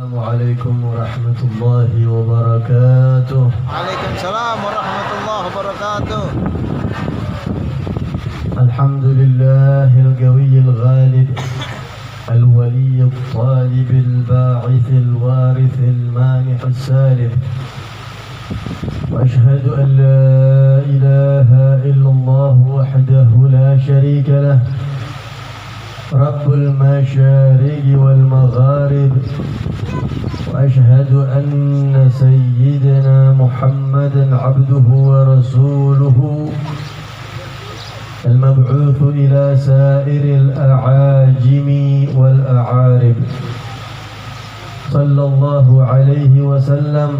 Assalamualaikum warahmatullahi wabarakatuh. Waalaikumsalam warahmatullahi wabarakatuh. Alhamdulillahil qawiyil ghalib al-waliyyil talibil ba'ithil warithil manihus salim. Wa ashhadu an la ilaha illallah wahdahu la sharika lah. Rabbul masyariqi wal magharib. وأشهد أن سيدنا محمدا عبده ورسوله المبعوث إلى سائر الأعاجم والأعارب صلى الله عليه وسلم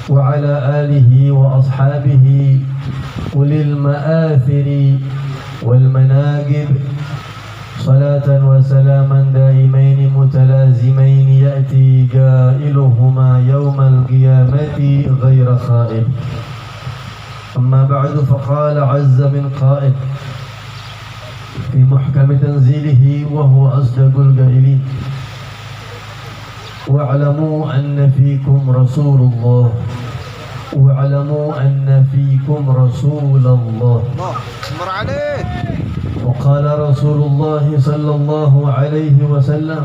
وعلى آله وأصحابه أولي المآثر والمناقب صلاة وسلاما دائمين متلازمين يأتي قائلهما يوم القيامة غير خائب. أما بعد فقال عز من قائل في محكم تنزيله وهو أصدق القائلين واعلموا أن فيكم رسول الله واعلموا أن فيكم رسول الله. أكبر عليك. وقال رسول الله صلى الله عليه وسلم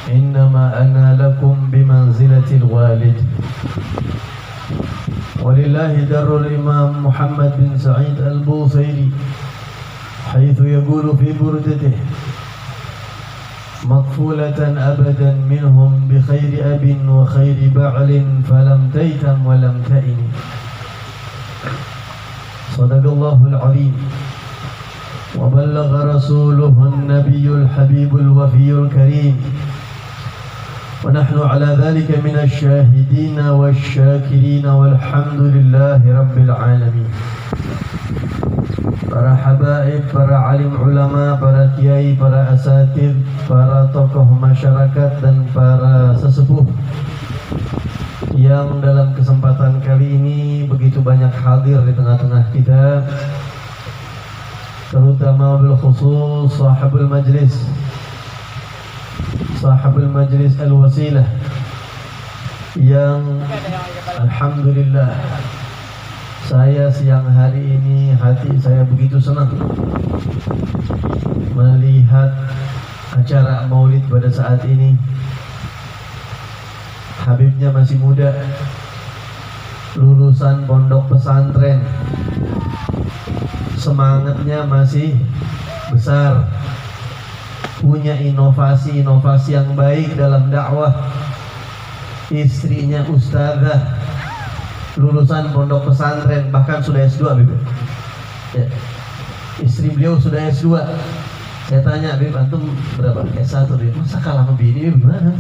إنما أنا لكم بمنزلة الوالد. ولله در الإمام محمد بن سعيد البوصيري حيث يقول في بردته مقفولة أبدا منهم بخير أب وخير بعل فلم تيتم ولم تئن. صدق الله العظيم وبلغ رسوله النبي الحبيب الوفي الكريم ونحن على ذلك من الشاهدين والشاكرين والحمد لله رب العالمين. Para habaib, para alim ulama, para kiai, para asatid, para tokoh masyarakat dan para sesepuh yang dalam kesempatan kali ini begitu banyak hadir di tengah-tengah kita, terutama bil khusus sahibul majlis al-wasilah yang alhamdulillah saya siang hari ini hati saya begitu senang melihat acara maulid pada saat ini. Habibnya masih muda, lulusan pondok pesantren, semangatnya masih besar, punya inovasi-inovasi yang baik dalam dakwah. Istrinya ustazah, lulusan pondok pesantren, bahkan sudah S2 Bib. Ya. Istri beliau sudah S2. Saya tanya, Bib, antum berapa? S1 Bib. Masa kalah sama bini Bib? Gimana?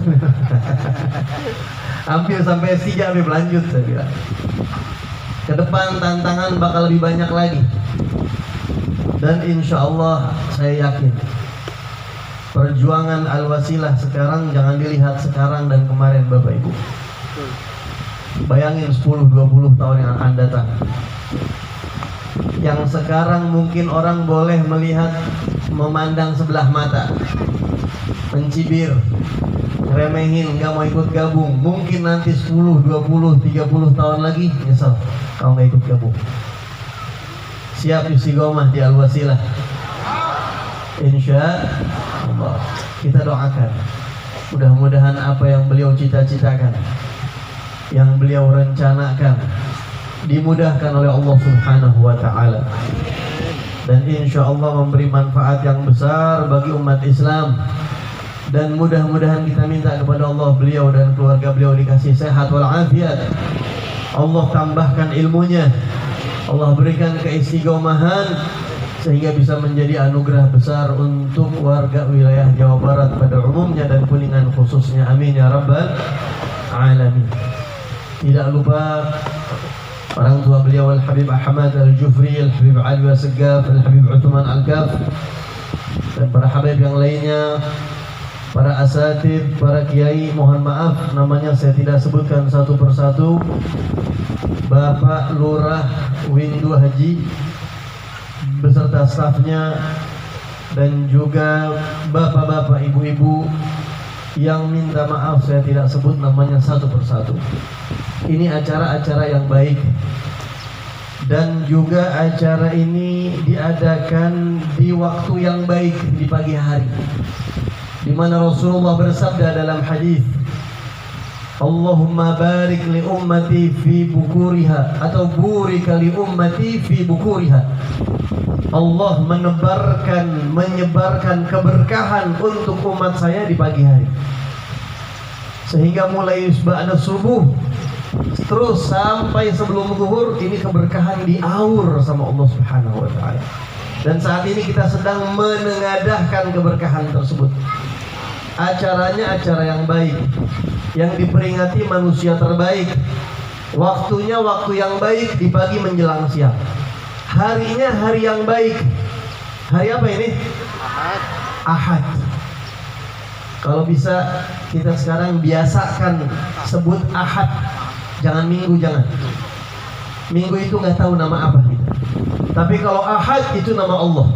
Hampir sampai S3 Bib, lanjut saya bilang. Ke depan tantangan bakal lebih banyak lagi. Dan insya Allah saya yakin perjuangan Al-Wasilah sekarang jangan dilihat sekarang dan kemarin Bapak Ibu. Bayangin 10-20 tahun yang akan datang. Yang sekarang mungkin orang boleh melihat, memandang sebelah mata, mencibir, ngeremehin, gak mau ikut gabung. Mungkin nanti 10, 20, 30 tahun lagi nyesel kalau gak ikut gabung. Siap istiqomah di Al-Wasilah, insya Allah. Kita doakan mudah-mudahan apa yang beliau cita-citakan, yang beliau rencanakan, dimudahkan oleh Allah Subhanahu wa ta'ala, dan insya Allah memberi manfaat yang besar bagi umat Islam. Dan mudah-mudahan kita minta kepada Allah, beliau dan keluarga beliau dikasih sehat walafiat, Allah tambahkan ilmunya, Allah berikan keistiqomahan sehingga bisa menjadi anugerah besar untuk warga wilayah Jawa Barat pada umumnya dan Kuningan khususnya. Amin ya rabbal alamin. Tidak lupa orang tua beliau Al-Habib Ahmad Al-Jufri, Al-Habib Ali Al-Segaf, Al-Habib Uthman Al-Gaf, dan para habib yang lainnya, para asatid, para kiai. Mohon maaf namanya saya tidak sebutkan satu persatu. Bapak Lurah Windu Haji beserta stafnya, dan juga bapak-bapak, ibu-ibu yang minta maaf saya tidak sebut namanya satu persatu. Ini acara-acara yang baik, dan juga acara ini diadakan di waktu yang baik, di pagi hari, di mana Rasulullah bersabda dalam hadis, Allahumma barik li ummati fi bukuriha, atau burika li ummati fi bukuriha. Allah menyebarkan keberkahan untuk umat saya di pagi hari, sehingga mulai ba'da subuh terus sampai sebelum zuhur, ini keberkahan diaur sama Allah Subhanahu wa taala. Dan saat ini kita sedang menengadahkan keberkahan tersebut. Acaranya acara yang baik, yang diperingati manusia terbaik. Waktunya waktu yang baik, di pagi menjelang siang. Harinya hari yang baik. Hari apa ini? Ahad. Kalau bisa kita sekarang biasakan sebut Ahad. Jangan Minggu, jangan. Minggu itu nggak tahu nama apa kita. Tapi kalau Ahad itu nama Allah.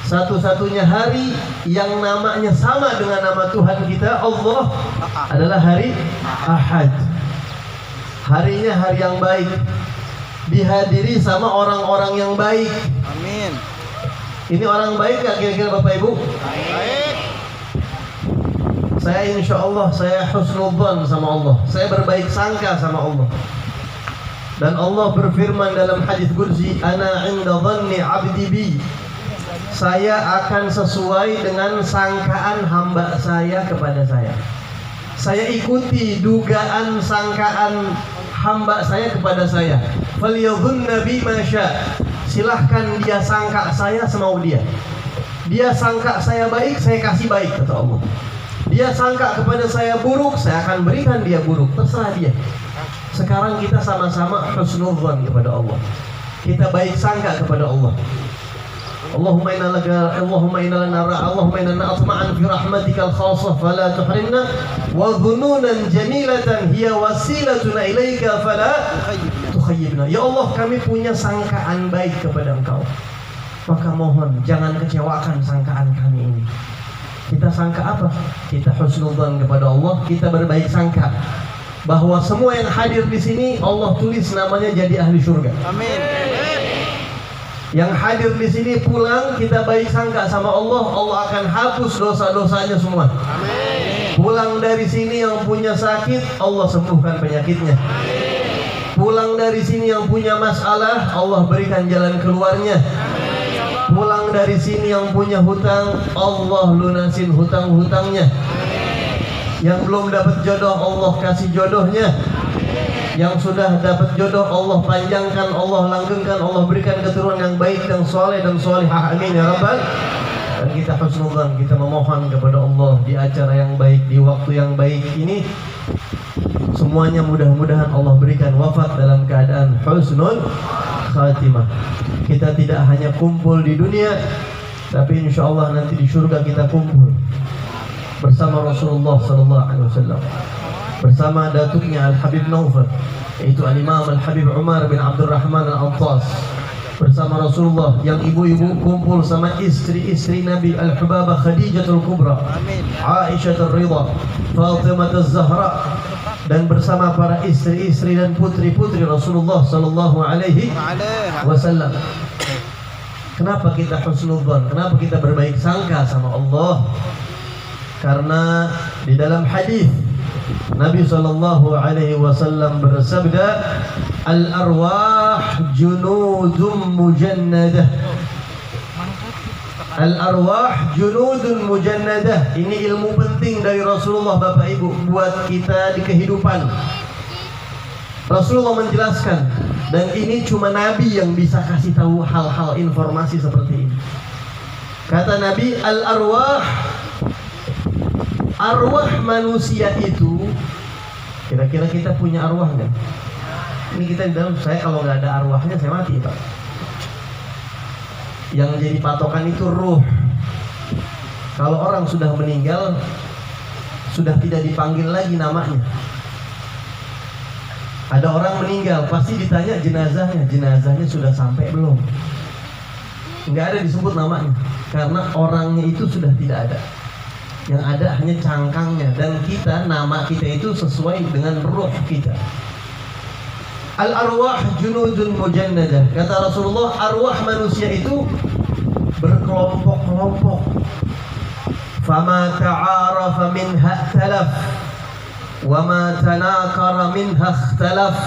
Satu-satunya hari yang namanya sama dengan nama Tuhan kita, Allah, adalah hari Ahad. Harinya hari yang baik, dihadiri sama orang-orang yang baik. Amin. Ini orang baik gak kira-kira Bapak Ibu? Baik. Saya insya Allah, saya husnudzan sama Allah, saya berbaik sangka sama Allah. Dan Allah berfirman dalam hadis qudsi, ana 'inda dhanni 'abdi bi. Saya akan sesuai dengan sangkaan hamba saya kepada saya. Saya ikuti dugaan sangkaan hamba saya kepada saya. Falyadhunna bi ma syaa. Silahkan dia sangka saya semau dia. Dia sangka saya baik, saya kasih baik, kata Allah. Dia sangka kepada saya buruk, saya akan berikan dia buruk. Terserah dia. Sekarang kita sama-sama husnudzan kepada Allah. Kita baik sangka kepada Allah. Allahumma inna lana atma'an fi rahmatikal khassah fala tuhrimna wa dhununan jamilatan hiya wasilatuna ilaika fala tukhayyibna. Ya Allah, kami punya sangkaan baik kepada Engkau, maka mohon jangan kecewakan sangkaan kami ini. Kita sangka apa? Kita husnudzan kepada Allah, kita berbaik sangka bahwa semua yang hadir di sini Allah tulis namanya jadi ahli surga. Amin. Yang hadir di sini pulang, kita baik sangka sama Allah, Allah akan hapus dosa-dosanya semua. Amin. Pulang dari sini yang punya sakit, Allah sembuhkan penyakitnya. Pulang dari sini yang punya masalah, Allah berikan jalan keluarnya. Pulang dari sini yang punya hutang, Allah lunasin hutang-hutangnya. Yang belum dapat jodoh, Allah kasih jodohnya. Yang sudah dapat jodoh, Allah panjangkan, Allah langgengkan, Allah berikan keturunan yang baik dan soleh dan solihah. Amin ya Rabbal. Dan kita husnudzan, kita memohon kepada Allah di acara yang baik, di waktu yang baik ini, semuanya mudah-mudahan Allah berikan wafat dalam keadaan husnul khatimah. Kita tidak hanya kumpul di dunia, tapi insya Allah nanti di surga kita kumpul bersama Rasulullah sallallahu alaihi wasallam, bersama datuknya Al-Habib Naufal, yaitu Al-Imam Al-Habib Umar bin Abdurrahman Al-Attas, bersama Rasulullah, yang ibu-ibu kumpul sama istri-istri Nabi Al-Hubabah Khadijatul Kubra, Aisyah Ar-Ridha, Fatimah Az-Zahra, dan bersama para istri-istri dan putri-putri Rasulullah sallallahu alaihi wasallam. Kenapa kita husnudzan? Kenapa kita berbaik sangka sama Allah? Karena di dalam hadis Nabi sallallahu alaihi wasallam bersabda, al-arwah junudun mujannadah. Al-arwah junudun mujannadah. Ini ilmu penting dari Rasulullah, Bapak Ibu, buat kita di kehidupan. Rasulullah menjelaskan, dan ini cuma Nabi yang bisa kasih tahu hal-hal informasi seperti ini. Kata Nabi, al-arwah, arwah manusia itu, kira-kira kita punya arwah nggak? Ini kita di dalam, saya kalau nggak ada arwahnya saya mati, Pak. Yang jadi patokan itu ruh. Kalau orang sudah meninggal, sudah tidak dipanggil lagi namanya. Ada orang meninggal, pasti ditanya jenazahnya, jenazahnya sudah sampai belum? Nggak ada disebut namanya, karena orangnya itu sudah tidak ada. Yang ada hanya cangkangnya, dan kita, nama kita itu sesuai dengan ruh kita. Al-arwah junudun mujannadah. Kata Rasulullah, arwah manusia itu berkelompok-kelompok. Fama ta'arafa minha ikhtalaf wa ma tanakara minha ikhtalaf.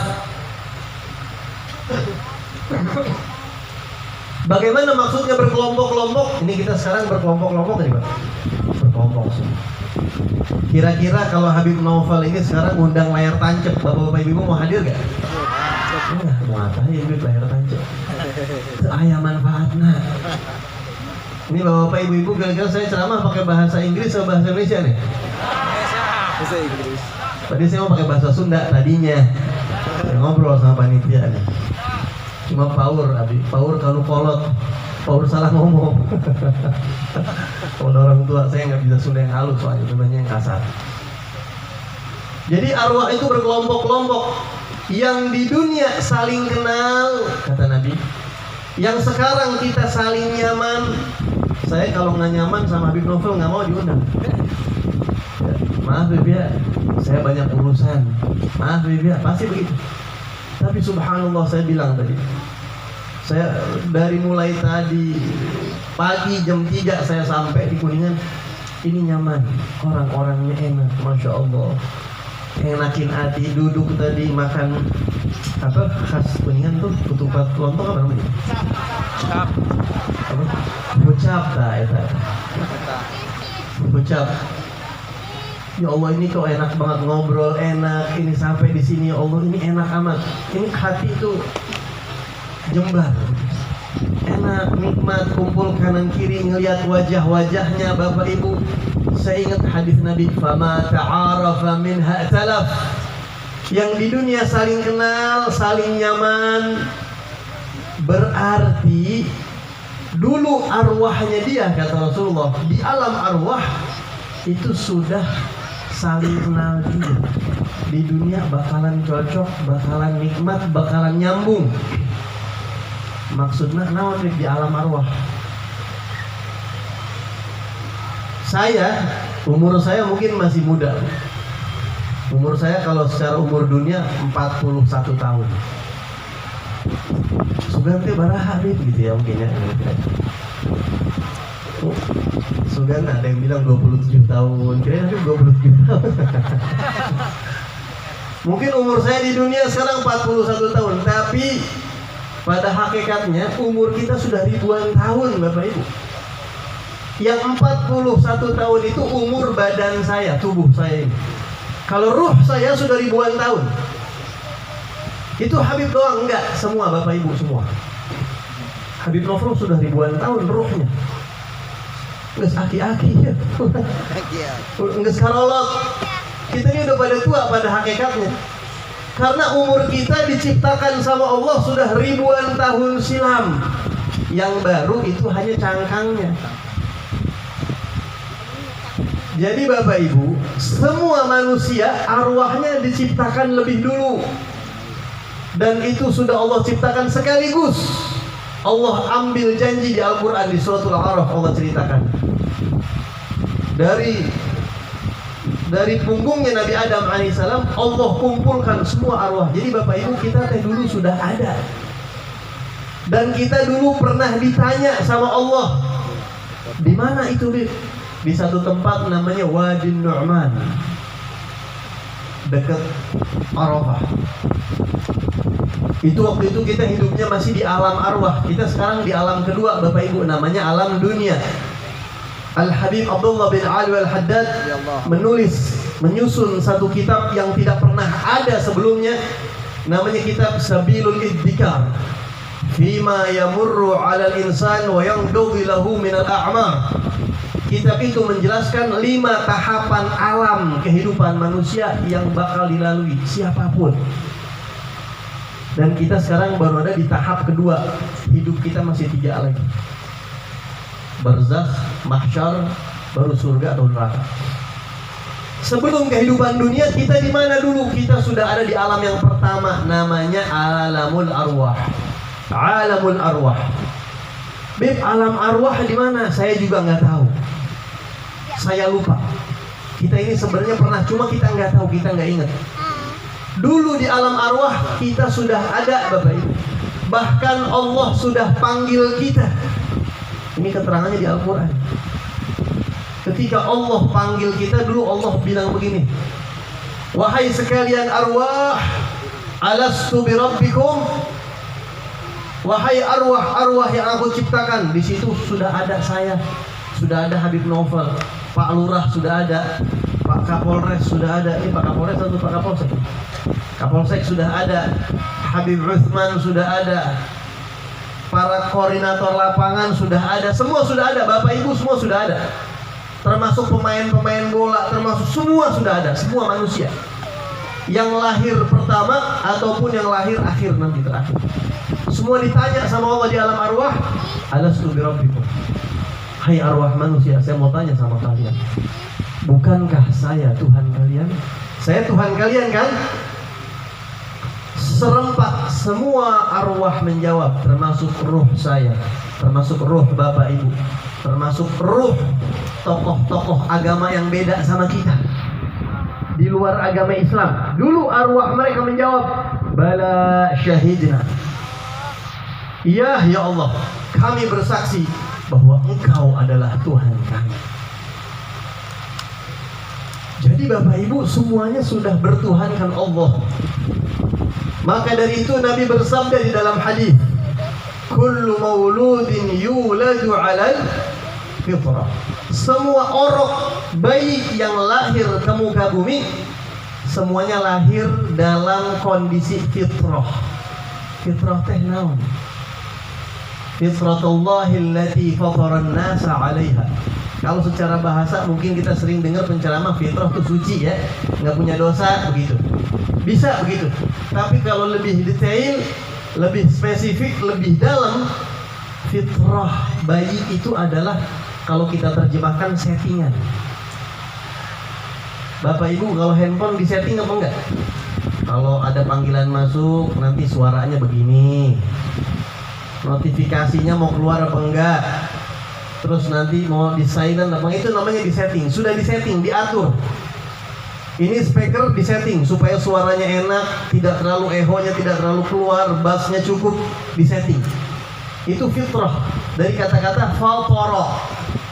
Bagaimana maksudnya berkelompok-kelompok? Ini kita sekarang berkelompok-kelompok tadi, Pak. Berkelompok sih. Kira-kira kalau Habib Naufal ini sekarang undang layar tancap, Bapak-bapak Ibu mau hadir gak? Enggak, mau apa ya Habib layar tancap? Itu ayah manfaatnya. Ini Bapak-bapak Ibu-ibu, gara-gara saya ceramah pakai bahasa Inggris atau bahasa Indonesia nih? Bahasa Inggris. Tadi saya mau pakai bahasa Sunda tadinya. Saya ngobrol sama panitia nih. Cuma power kalau kolot, power salah ngomong. Kalau orang tua saya nggak bisa Sunda yang halus, soalnya sebenarnya yang kasar. Jadi arwah itu berkelompok-kelompok. Yang di dunia saling kenal, kata Nabi. Yang sekarang kita saling nyaman. Saya kalau nggak nyaman sama Habib Naufal nggak mau diundang. Ya, maaf ya, saya banyak urusan. Maaf ya, pasti begitu. Tapi subhanallah, saya bilang tadi, saya dari mulai tadi pagi jam 3 saya sampai di Kuningan, ini nyaman, orang-orangnya enak, masya Allah, enakin hati. Duduk tadi makan apa khas Kuningan tuh, ketupat lontong apa namanya? Cap. Apa? Bucap, bucap. Ya Allah, ini kok enak banget, ngobrol enak, ini sampai di sini ya Allah, ini enak amat. Ini hati itu jembar, enak, nikmat, kumpul kanan kiri, ngelihat wajah-wajahnya Bapak Ibu. Saya ingat hadis Nabi, fama ta'arafa minha ikhtalaf. Yang di dunia saling kenal, saling nyaman, berarti dulu arwahnya dia, kata Rasulullah, di alam arwah itu sudah saling kenal juga. Di dunia bakalan cocok, bakalan nikmat, bakalan nyambung. Maksudnya naon di alam arwah. Umur saya mungkin masih muda. Umur saya kalau secara umur dunia 41 tahun. Sugan teh baraha gitu ya mungkin ya. Sugan ada yang bilang 27 tahun, kira-kira 27 tahun. Mungkin umur saya di dunia sekarang 41 tahun, tapi pada hakikatnya umur kita sudah ribuan tahun, Bapak Ibu. Yang 41 tahun itu umur badan saya, tubuh saya ini. Kalau ruh saya sudah ribuan tahun. Itu Habib doang enggak, semua Bapak Ibu semua. Habib Naufal sudah ribuan tahun ruhnya. Nges aki-aki ya. Nges karolot. Kita ini udah pada tua pada hakikatnya. Karena umur kita diciptakan sama Allah sudah ribuan tahun silam. Yang baru itu hanya cangkangnya. Jadi Bapak Ibu, semua manusia arwahnya diciptakan lebih dulu. Dan itu sudah Allah ciptakan sekaligus. Allah ambil janji di Al-Quran di suratul A'raf, Allah ceritakan dari punggungnya Nabi Adam alaihissalam Allah kumpulkan semua arwah. Jadi Bapak Ibu, kita teh dulu sudah ada. Dan kita dulu pernah ditanya sama Allah, di mana itu, Bib? Di satu tempat namanya Wadi Nu'man, dekat Arafah. Itu waktu itu kita hidupnya masih di alam arwah. Kita sekarang di alam kedua, Bapak Ibu, namanya alam dunia. Al-Habib Abdullah bin Ali Al-Haddad menyusun satu kitab yang tidak pernah ada sebelumnya. Namanya kitab Sabilul Iddikar Fima yamurru 'alal insan wa yanqudhu lahu minal a'mar. Kitab itu menjelaskan 5 tahapan alam kehidupan manusia yang bakal dilalui siapapun. Dan kita sekarang baru ada di tahap kedua. Hidup kita masih 3 lagi. Barzakh, mahsyar, baru surga atau neraka. Sebelum kehidupan dunia kita di mana dulu? Kita sudah ada di alam yang pertama, namanya alamul arwah. Alamul arwah. Bib, alam arwah di mana? Saya juga nggak tahu. Saya lupa. Kita ini sebenarnya pernah, cuma kita nggak tahu, kita nggak ingat. Dulu di alam arwah kita sudah ada, Bapak Ibu. Bahkan Allah sudah panggil kita. Ini keterangannya di Al-Quran. Ketika Allah panggil kita, dulu Allah bilang begini, wahai sekalian arwah, alastu birabbikum. Wahai arwah-arwah yang aku ciptakan. Di situ sudah ada saya, sudah ada Habib Novel, Pak Lurah sudah ada, Pak Kapolres sudah ada. Ini Pak Kapolres atau Pak Kapolsek? Kapolsek sudah ada, Habib Uthman sudah ada, para koordinator lapangan sudah ada, semua sudah ada, Bapak Ibu semua sudah ada. Termasuk pemain-pemain bola, termasuk semua sudah ada, semua manusia. Yang lahir pertama ataupun yang lahir akhir nanti terakhir. Semua ditanya sama Allah di alam arwah, alastu birabbikum. Hai arwah manusia, saya mau tanya sama kalian, bukankah saya Tuhan kalian? Saya Tuhan kalian kan? Serempak semua arwah menjawab, termasuk ruh saya, termasuk ruh Bapak Ibu, termasuk ruh tokoh-tokoh agama yang beda sama kita di luar agama Islam. Dulu arwah mereka menjawab, bala syahidna. Iya ya Allah, kami bersaksi bahwa Engkau adalah Tuhan kami. Jadi Bapak Ibu semuanya sudah bertuhankan Allah. Maka dari itu Nabi bersabda di dalam hadis, kullu mauludin yuladu 'alal fitrah. Semua orok bayi yang lahir ke muka bumi semuanya lahir dalam kondisi fitrah. Fitrah teh naon? Fitratullahi allati fatara an-nasa 'alaiha. Kalau secara bahasa mungkin kita sering dengar penceramah fitrah itu suci ya, nggak punya dosa begitu. Bisa begitu. Tapi kalau lebih detail, lebih spesifik, lebih dalam, fitrah bayi itu adalah kalau kita terjemahkan settingan. Bapak Ibu kalau handphone disetting apa enggak? Kalau ada panggilan masuk nanti suaranya begini, notifikasinya mau keluar apa enggak, terus nanti mau di silent apa enggak, itu namanya disetting. Sudah disetting, diatur. Ini speaker disetting supaya suaranya enak, tidak terlalu ehonya, tidak terlalu keluar, bassnya cukup, disetting. Itu fitrah dari kata-kata fatara,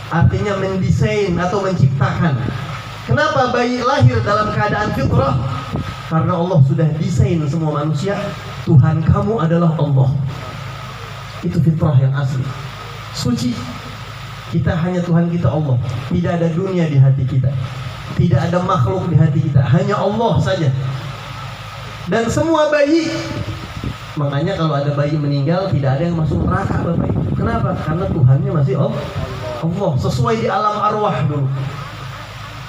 artinya mendesain atau menciptakan. Kenapa bayi lahir dalam keadaan fitrah? Karena Allah sudah desain semua manusia. Tuhan kamu adalah Allah. Itu fitrah yang asli, suci. Kita hanya Tuhan kita Allah. Tidak ada dunia di hati kita, tidak ada makhluk di hati kita, hanya Allah saja. Dan semua bayi, makanya kalau ada bayi meninggal tidak ada yang masuk neraka Bapak Ibu. Kenapa? Karena Tuhannya masih Allah. Sesuai di alam arwah dulu.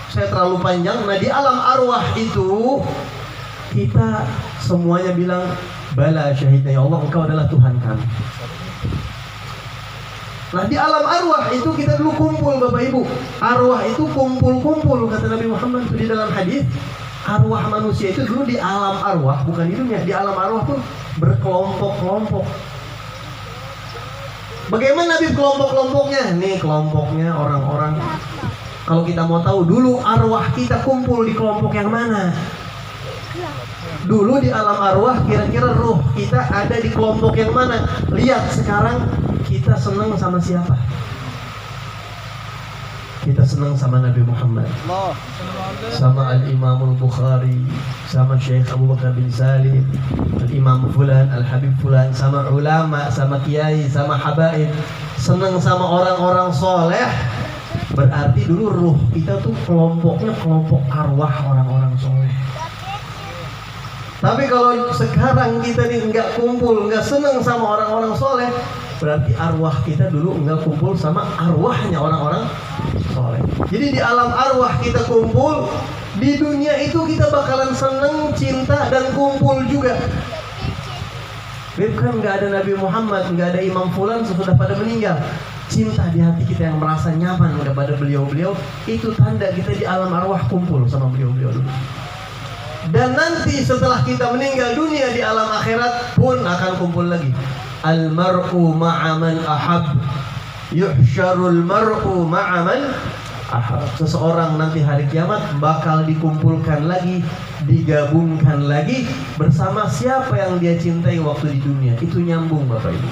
Saya terlalu panjang. Nah di alam arwah itu kita semuanya bilang bala syahidna ya Allah, Engkau adalah Tuhan kami. Nah di alam arwah itu kita dulu kumpul Bapak Ibu. Arwah itu kumpul-kumpul, kata Nabi Muhammad di dalam hadis. Arwah manusia itu dulu di alam arwah, bukan di dunia. Di alam arwah pun berkelompok-kelompok. Bagaimana Nabi kelompok-kelompoknya? Nih kelompoknya orang-orang. Kalau kita mau tahu dulu arwah kita kumpul di kelompok yang mana? Dulu di alam arwah kira-kira ruh kita ada di kelompok yang mana? Lihat sekarang kita senang sama siapa? Kita senang sama Nabi Muhammad, sama Al-Imam Al-Bukhari, sama Syekh Abu Bakar bin Salim, Al-Imam Fulan, Al-Habib Fulan, sama ulama, sama kiai, sama habaib. Senang sama orang-orang soleh. Berarti dulu ruh kita tuh kelompoknya kelompok arwah orang-orang soleh. Tapi kalau sekarang kita nih nggak kumpul, nggak senang sama orang-orang soleh, berarti arwah kita dulu nggak kumpul sama arwahnya orang-orang soleh. Jadi di alam arwah kita kumpul, di dunia itu kita bakalan seneng, cinta, dan kumpul juga. Bukan nggak ada Nabi Muhammad, nggak ada Imam Fulan sesudah pada meninggal. Cinta di hati kita yang merasa nyaman kepada beliau-beliau, itu tanda kita di alam arwah kumpul sama beliau-beliau dulu. Dan nanti setelah kita meninggal dunia di alam akhirat pun akan kumpul lagi. Al-mar'u ma'a man ahab, yuhsyarul mar'u ma'a man Seseorang nanti hari kiamat bakal dikumpulkan lagi, digabungkan lagi bersama siapa yang dia cintai waktu di dunia. Itu nyambung Bapak Ibu.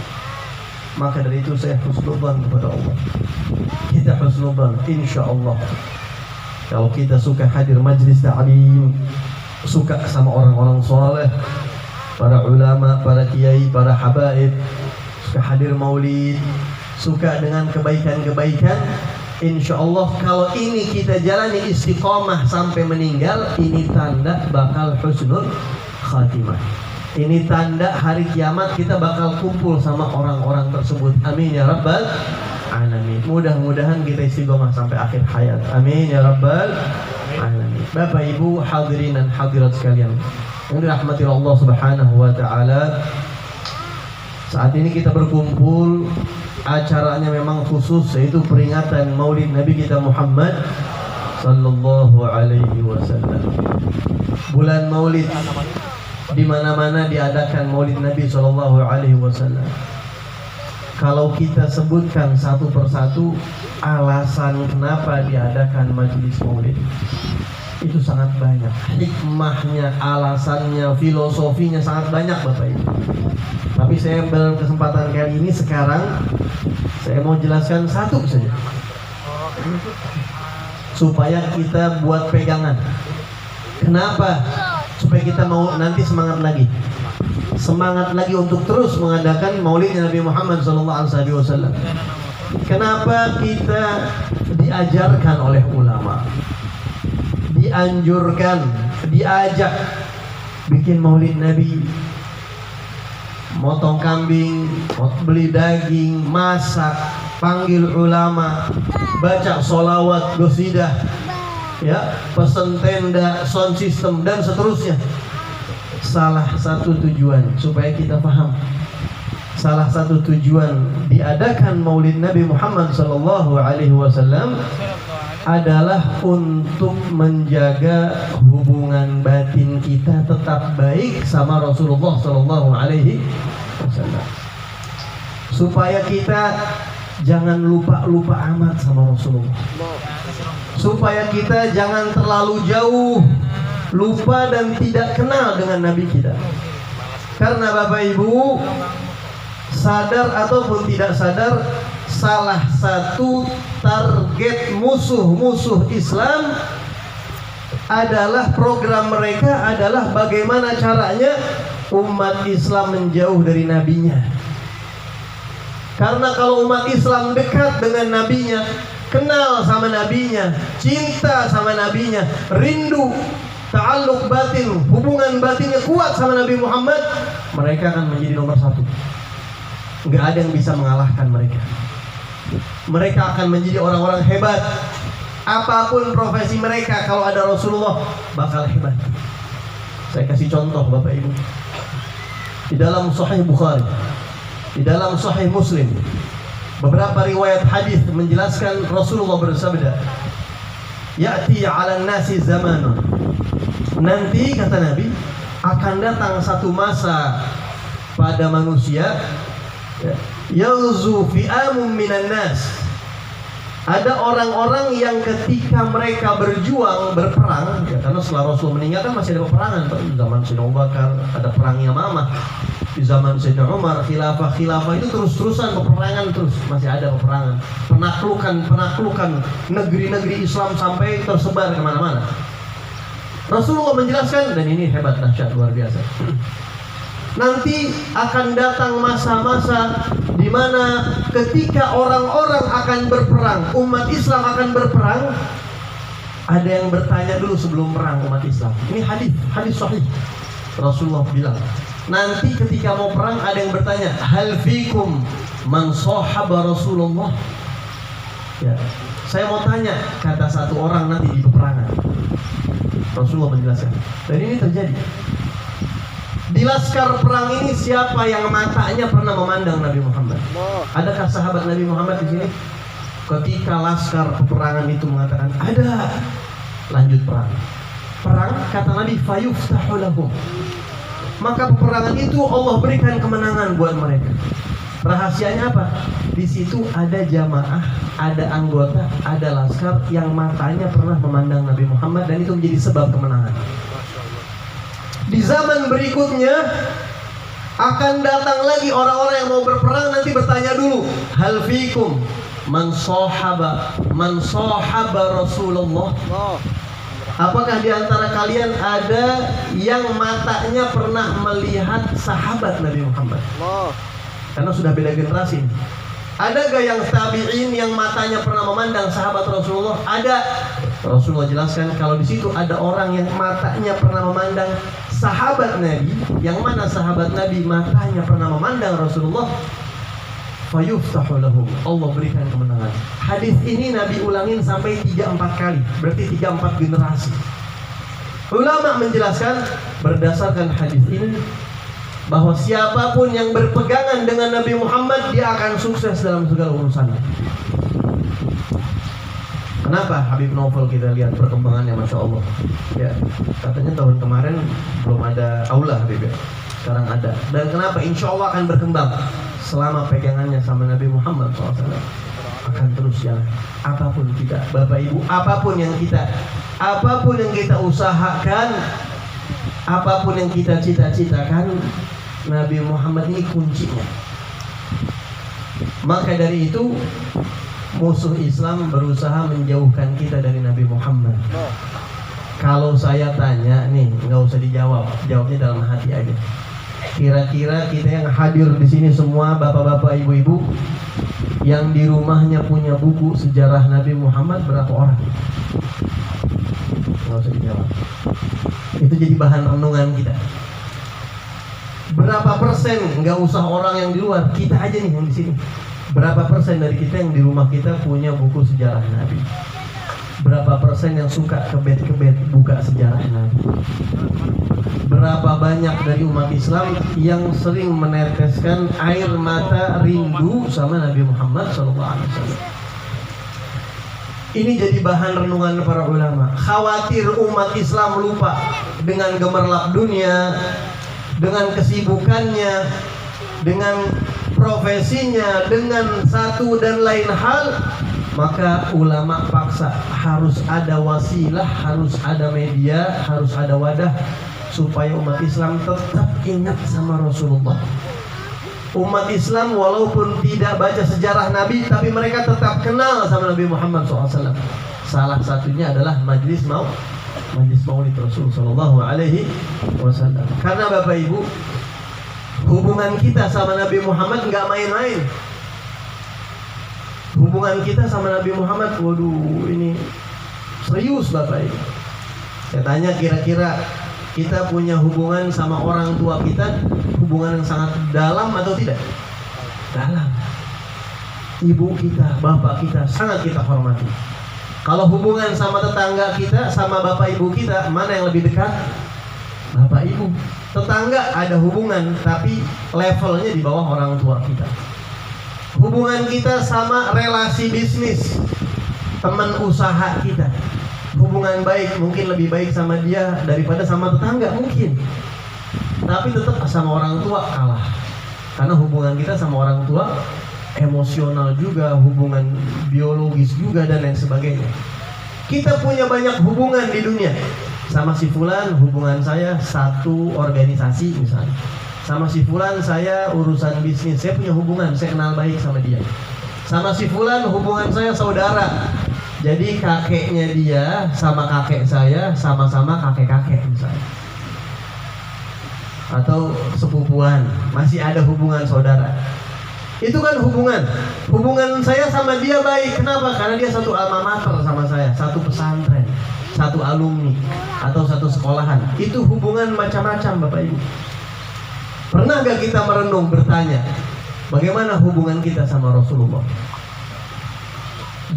Maka dari itu saya husnudzan kepada Allah. Kita husnudzan insyaallah. Kalau kita suka hadir majlis ta'lim, suka sama orang-orang soleh, para ulama, para kiai, para habaib, suka hadir maulid, suka dengan kebaikan-kebaikan, insya Allah kalau ini kita jalani istiqomah sampai meninggal, ini tanda bakal husnul khatimah. Ini tanda hari kiamat kita bakal kumpul sama orang-orang tersebut. Amin ya rabbal alamin. Mudah-mudahan kita istiqomah sampai akhir hayat. Amin ya rabbal alamin. Bapak Ibu hadirin dan hadirat sekalian yang dirahmati Allah Subhanahu wa taala, saat ini kita berkumpul, acaranya memang khusus, yaitu peringatan Maulid Nabi kita Muhammad sallallahu alaihi wasallam. Bulan Maulid di mana-mana diadakan Maulid Nabi sallallahu alaihi wasallam. Kalau kita sebutkan satu persatu alasan kenapa diadakan majelis Maulid, itu sangat banyak. Hikmahnya, alasannya, filosofinya sangat banyak Bapak Ibu. Tapi saya dalam kesempatan kali ini sekarang saya mau jelaskan satu saja, supaya kita buat pegangan. Kenapa? Supaya kita mau nanti semangat lagi untuk terus mengadakan Maulidnya Nabi Muhammad SAW. Kenapa kita diajarkan oleh ulama, dianjurkan, diajak bikin Maulid Nabi, motong kambing, beli daging, masak, panggil ulama, baca sholawat, qasidah, ya, pesen tenda, sound system dan seterusnya. Salah satu tujuan supaya kita paham, salah satu tujuan diadakan Maulid Nabi Muhammad SAW adalah untuk menjaga hubungan batin kita tetap baik sama Rasulullah SAW, supaya kita jangan lupa amat sama Rasulullah, supaya kita jangan terlalu jauh lupa dan tidak kenal dengan Nabi kita. Karena Bapak Ibu, sadar ataupun tidak sadar, salah satu target musuh-musuh Islam adalah, program mereka adalah bagaimana caranya umat Islam menjauh dari nabinya. Karena kalau umat Islam dekat dengan nabinya, kenal sama nabinya, cinta sama nabinya, rindu, ta'alluq batin, hubungan batinnya kuat sama Nabi Muhammad, mereka akan menjadi nomor satu. Nggak ada yang bisa mengalahkan mereka. Mereka akan menjadi orang-orang hebat. Apapun profesi mereka, kalau ada Rasulullah bakal hebat. Saya kasih contoh Bapak Ibu. Di dalam Sahih Bukhari, di dalam Sahih Muslim, beberapa riwayat hadis menjelaskan Rasulullah bersabda, "Ya'ti 'alan nasi zamanun." Nanti kata Nabi, akan datang satu masa pada manusia, yalzu fi'amun minan nas. Ada orang-orang yang ketika mereka berjuang, berperang, ya, karena setelah Rasul meninggal kan masih ada peperangan. Di zaman Sayyidina Abu Bakar ada perang Yamamah, di zaman Sayyidina Umar khilafah itu terus-terusan peperangan, terus masih ada peperangan, penaklukan negeri-negeri Islam sampai tersebar kemana-mana. Rasulullah menjelaskan, dan ini hebat, dahsyat, luar biasa. Nanti akan datang masa-masa di mana ketika orang-orang akan berperang, umat Islam akan berperang, ada yang bertanya dulu sebelum perang umat Islam. Ini hadis sahih. Rasulullah bilang, nanti ketika mau perang ada yang bertanya, hal fikum man sahaba Rasulullah. Ya, saya mau tanya, kata satu orang nanti di peperangan. Rasulullah menjelaskan, dan ini terjadi. Di laskar perang ini siapa yang matanya pernah memandang Nabi Muhammad? Adakah sahabat Nabi Muhammad di sini? Ketika laskar peperangan itu mengatakan ada, lanjut perang. Perang, kata Nabi, fayuftahu lahum. Maka peperangan itu Allah berikan kemenangan buat mereka. Rahasianya apa? Di situ ada jamaah, ada anggota, ada laskar yang matanya pernah memandang Nabi Muhammad, dan itu menjadi sebab kemenangan. Di zaman berikutnya akan datang lagi orang-orang yang mau berperang, nanti bertanya dulu, hal fikum man sahaba Rasulullah. Apakah di antara kalian ada yang matanya pernah melihat sahabat Nabi Muhammad? Karena sudah beda generasi. Ada gak yang tabi'in yang matanya pernah memandang sahabat Rasulullah? Ada. Rasulullah jelaskan kalau di situ ada orang yang matanya pernah memandang sahabat Nabi. Yang mana sahabat Nabi matanya pernah memandang Rasulullah, fayuftahu lahum, Allah berikan kemenangan. Hadis ini Nabi ulangin sampai 3-4 kali, berarti 3-4 generasi. Ulama menjelaskan berdasarkan hadis ini bahwa siapapun yang berpegangan dengan Nabi Muhammad, dia akan sukses dalam segala urusannya. Kenapa Habib Novel kita lihat perkembangannya, Masya Allah. Ya, katanya tahun kemarin belum ada aula Habib ya. Sekarang ada. Dan kenapa? Insya Allah akan berkembang selama pegangannya sama Nabi Muhammad SAW. Akan terus jalan. Apapun kita, Bapak Ibu, apapun yang kita usahakan, apapun yang kita cita-citakan, Nabi Muhammad ini kuncinya. Maka dari itu musuh Islam berusaha menjauhkan kita dari Nabi Muhammad. Kalau saya tanya nih, nggak usah dijawab, jawabnya dalam hati aja. Kira-kira kita yang hadir di sini semua, bapak-bapak, ibu-ibu, yang di rumahnya punya buku sejarah Nabi Muhammad berapa orang? Nggak usah dijawab. Itu jadi bahan renungan kita. Berapa persen, nggak usah orang yang di luar, kita aja nih yang di sini. Berapa persen dari kita yang di rumah kita punya buku sejarah Nabi? Berapa persen yang suka kebet-kebet buka sejarah Nabi? Berapa banyak dari umat Islam yang sering meneteskan air mata rindu sama Nabi Muhammad SAW? Ini jadi bahan renungan para ulama. Khawatir umat Islam lupa dengan gemerlap dunia, dengan kesibukannya, dengan profesinya, dengan satu dan lain hal, maka ulama paksa harus ada wasilah, harus ada media, harus ada wadah supaya umat Islam tetap ingat sama Rasulullah. Umat Islam walaupun tidak baca sejarah Nabi, tapi mereka tetap kenal sama Nabi Muhammad SAW. Salah satunya adalah majlis maulid Rasul Sallallahu Alaihi Wasallam. Karena Bapak Ibu, hubungan kita sama Nabi Muhammad nggak main-main. Hubungan kita sama Nabi Muhammad, waduh, ini serius Bapak Ibu. Saya tanya, kira-kira kita punya hubungan sama orang tua kita, hubungan yang sangat dalam atau tidak? Dalam. Ibu kita, bapak kita, sangat kita hormati. Kalau hubungan sama tetangga kita, sama bapak ibu kita, mana yang lebih dekat? Bapak ibu. Tetangga ada hubungan, tapi levelnya di bawah orang tua kita. Hubungan kita sama relasi bisnis, teman usaha kita, hubungan baik, mungkin lebih baik sama dia daripada sama tetangga mungkin. Tapi tetap sama orang tua kalah. Karena hubungan kita sama orang tua emosional juga, hubungan biologis juga, dan lain sebagainya. Kita punya banyak hubungan di dunia. Sama si fulan hubungan saya satu organisasi misalnya. Sama si fulan saya urusan bisnis, saya punya hubungan, saya kenal baik sama dia. Sama si fulan hubungan saya saudara. Jadi kakeknya dia sama kakek saya sama-sama kakek-kakek misalnya. Atau sepupuan, masih ada hubungan saudara. Itu kan hubungan. Hubungan saya sama dia baik. Kenapa? Karena dia satu alma mater sama saya, satu pesantren, satu alumni, atau satu sekolahan. Itu hubungan macam-macam Bapak Ibu. Pernah gak kita merenung, bertanya, bagaimana hubungan kita sama Rasulullah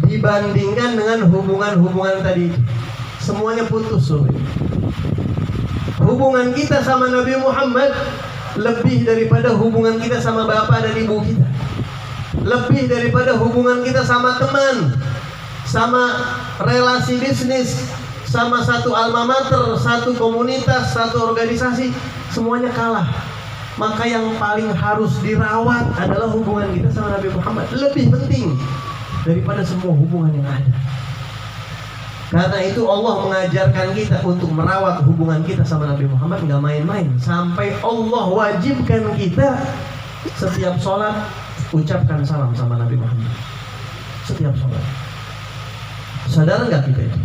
dibandingkan dengan hubungan-hubungan tadi? Semuanya putus loh. Hubungan kita sama Nabi Muhammad lebih daripada hubungan kita sama bapak dan ibu kita, lebih daripada hubungan kita sama teman, sama relasi bisnis, sama satu alma mater, satu komunitas, satu organisasi. Semuanya kalah. Maka yang paling harus dirawat adalah hubungan kita sama Nabi Muhammad. Lebih penting daripada semua hubungan yang ada. Karena itu Allah mengajarkan kita untuk merawat hubungan kita sama Nabi Muhammad, nggak main-main. Sampai Allah wajibkan kita setiap sholat ucapkan salam sama Nabi Muhammad. Setiap sholat. Sadar nggak kita itu?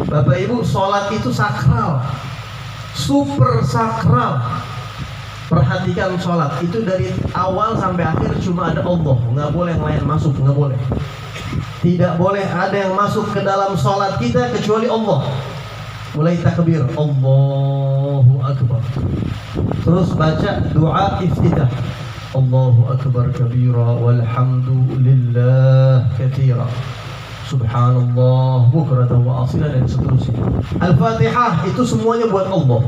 Bapak Ibu, sholat itu sakral, super sakral. Perhatikan sholat itu dari awal sampai akhir cuma ada Allah, nggak boleh yang lain masuk, nggak boleh. Tidak boleh ada yang masuk ke dalam sholat kita kecuali Allah. Mulai takbir, Allahu Akbar. Terus baca doa iftitah, Allahu Akbar kabira walhamdulillah katsira. Subhanallah bukratan wa asila dan seterusnya. Al-Fatihah itu semuanya buat Allah.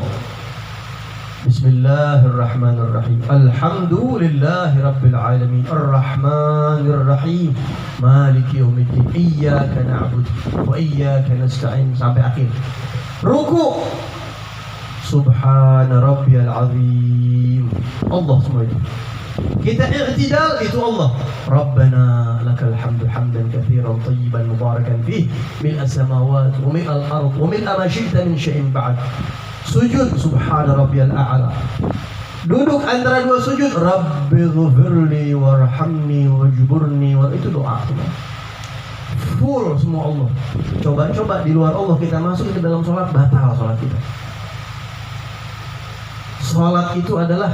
Bismillahirrahmanirrahim. Alhamdulillahi rabbil alamin. Ar-Rahmanirrahim. Maliki yaumiddin. Iyyaka na'budu wa iyyaka nasta'in sampai akhir. Ruku. Subhana rabbiyal azim. Allah semua itu. Kita i'tidal itu Allah. Rabbana lakal hamdu hamdan katsiran thayyiban mubarakan fih mil as-samawati wa mil al-ard wa mil ma syi'ta min syai'in ba'd. Sujud subhana rabbiyal a'la. Duduk antara dua sujud, Rabbighfirli warhamni wajburni, itu doa. Full semua Allah. Coba di luar Allah kita masuk ke dalam sholat, batal sholat kita. Sholat itu adalah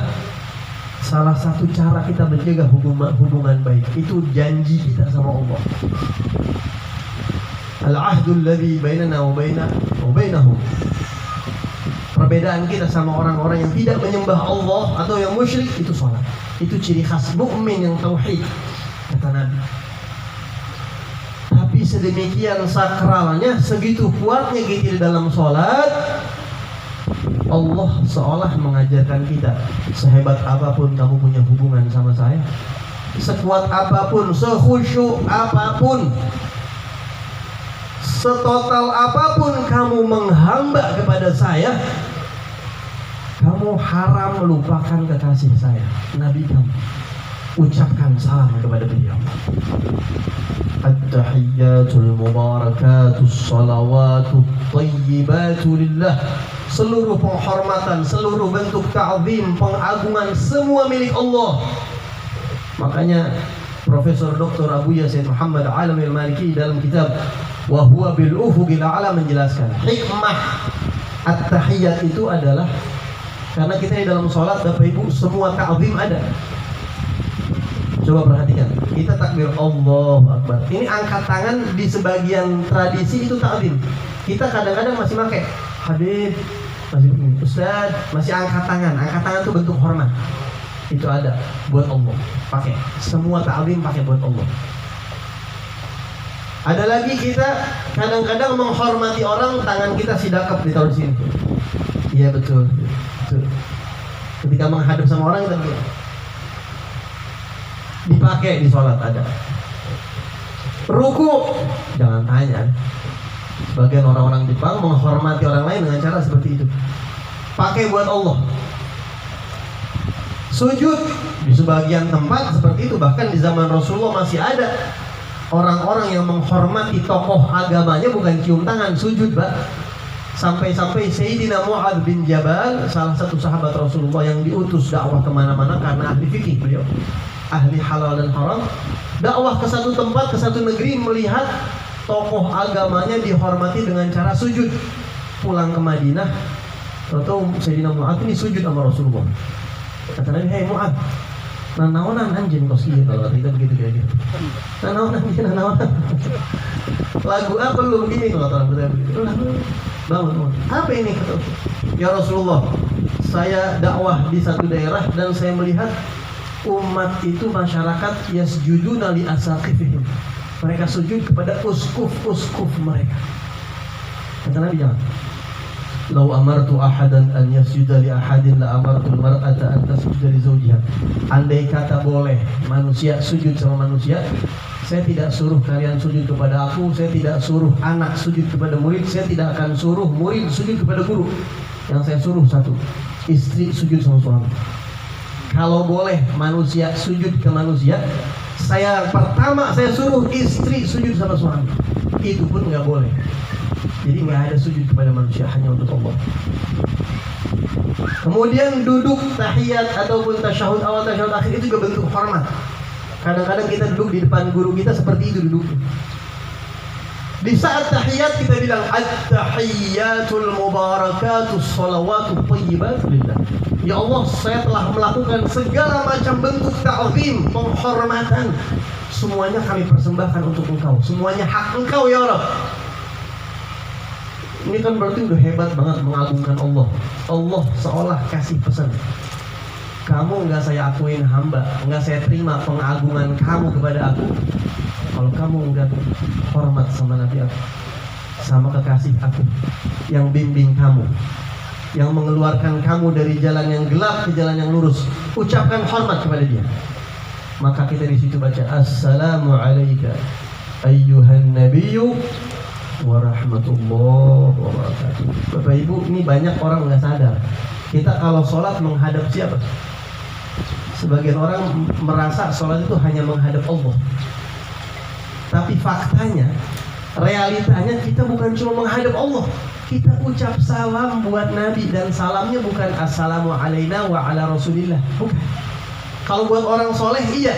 salah satu cara kita menjaga hubungan baik. Itu janji kita sama Allah. Al-ahdul ladzi bainana wa bainahum. Perbedaan kita sama orang-orang yang tidak menyembah Allah atau yang musyrik itu sholat. Itu ciri khas mukmin yang tauhid, kata Nabi. Tapi sedemikian sakralnya, segitu kuatnya kita di dalam sholat, Allah seolah mengajarkan kita, sehebat apapun kamu punya hubungan sama saya, sekuat apapun, sekhusyuk apapun, setotal apapun kamu menghamba kepada saya, kamu haram melupakan kekasih saya, Nabi kamu. Ucapkan salam kepada beliau. At-tahiyyatul mubarakatus salawatut thayyibatu lillah. Seluruh penghormatan, seluruh bentuk ta'zim, pengagungan, semua milik Allah. Makanya Profesor Dr. Abu Yasin Muhammad Alam al-Maliki dalam kitab Wa huwa bil ufuqil a'la menjelaskan hikmah at-tahiyyat itu adalah karena kita di dalam sholat, Bapak Ibu, semua ta'zim ada. Coba perhatikan, kita takbir Allahu Akbar. Ini angkat tangan di sebagian tradisi itu ta'zim. Kita kadang-kadang masih pakai Habib, masih Ustaz, masih angkat tangan. Angkat tangan itu bentuk hormat. Itu ada buat Allah. Pakai. Semua ta'zim pakai buat Allah. Ada lagi kita kadang-kadang menghormati orang, tangan kita sidakap ditaruh di sini. Iya betul. Ketika menghadap sama orang kita begini. Dipakai di sholat ada. Ruku, jangan tanya. Sebagian orang-orang Jepang menghormati orang lain dengan cara seperti itu. Pakai buat Allah. Sujud di sebagian tempat seperti itu. Bahkan di zaman Rasulullah masih ada orang-orang yang menghormati tokoh agamanya, bukan cium tangan, sujud, Pak. Sampai-sampai Sayyidina Mu'adz bin Jabal, salah satu sahabat Rasulullah yang diutus dakwah kemana-mana karena ahli fikih beliau, ahli halal dan haram, dakwah ke satu tempat, ke satu negeri, melihat tokoh agamanya dihormati dengan cara sujud. Pulang ke Madinah, tahu Sayyidina Mu'adz ini sujud sama Rasulullah. Kata Nabi, "Hei Mu'adz, nanaonan anjing kos kieu," kalau kita begitu kayak gitu. Nanaonan anjing, nanaonan. Lagu apa lu begini kalau orang kita begitu? Bangun. Apa ini? Ya Rasulullah, saya dakwah di satu daerah dan saya melihat umat itu, masyarakat, yasjuduna li asaqifihim. Mereka sujud kepada uskuf mereka. Kata Nabi, jangan. Lau amartu ahadan an yasjuda li ahadin la amartu al-mar'ata an tasjuda li zawjiha. Andai kata boleh manusia sujud sama manusia, saya tidak suruh kalian sujud kepada aku, saya tidak suruh anak sujud kepada murid, saya tidak akan suruh murid sujud kepada guru. Yang saya suruh satu, istri sujud sama suami. Kalau boleh manusia sujud ke manusia, pertama saya suruh istri sujud sama suami. Itu pun nggak boleh. Jadi nggak ada sujud kepada manusia, hanya untuk Allah. Kemudian duduk tahiyat ataupun tasyahud awal tasyahud akhir itu juga bentuk hormat. Kadang-kadang kita duduk di depan guru kita seperti itu duduknya. Di saat tahiyat kita bilang at-tahiyyatul mubarakatus shalawatut thayyibat lillah. Ya Allah, saya telah melakukan segala macam bentuk ta'zim, penghormatan. Semuanya kami persembahkan untuk Engkau. Semuanya hak Engkau ya Rabb. Ini kan berarti udah hebat banget mengagungkan Allah. Allah seolah kasih pesan, kamu nggak saya akuin hamba, nggak saya terima pengagungan kamu kepada aku kalau kamu nggak hormat sama Nabi aku, sama kekasih aku yang bimbing kamu, yang mengeluarkan kamu dari jalan yang gelap ke jalan yang lurus. Ucapkan hormat kepada dia. Maka kita di situ baca assalamu alayka ayyuhan nabiyyu warahmatullahi wabarakatuh. Bapak Ibu, ini banyak orang nggak sadar. Kita kalau sholat menghadap siapa? Sebagian orang merasa sholat itu hanya menghadap Allah. Tapi faktanya, realitanya kita bukan cuma menghadap Allah. Kita ucap salam buat Nabi, dan salamnya bukan assalamu alaina wa ala rasulillah. Bukan. Kalau buat orang soleh, iya.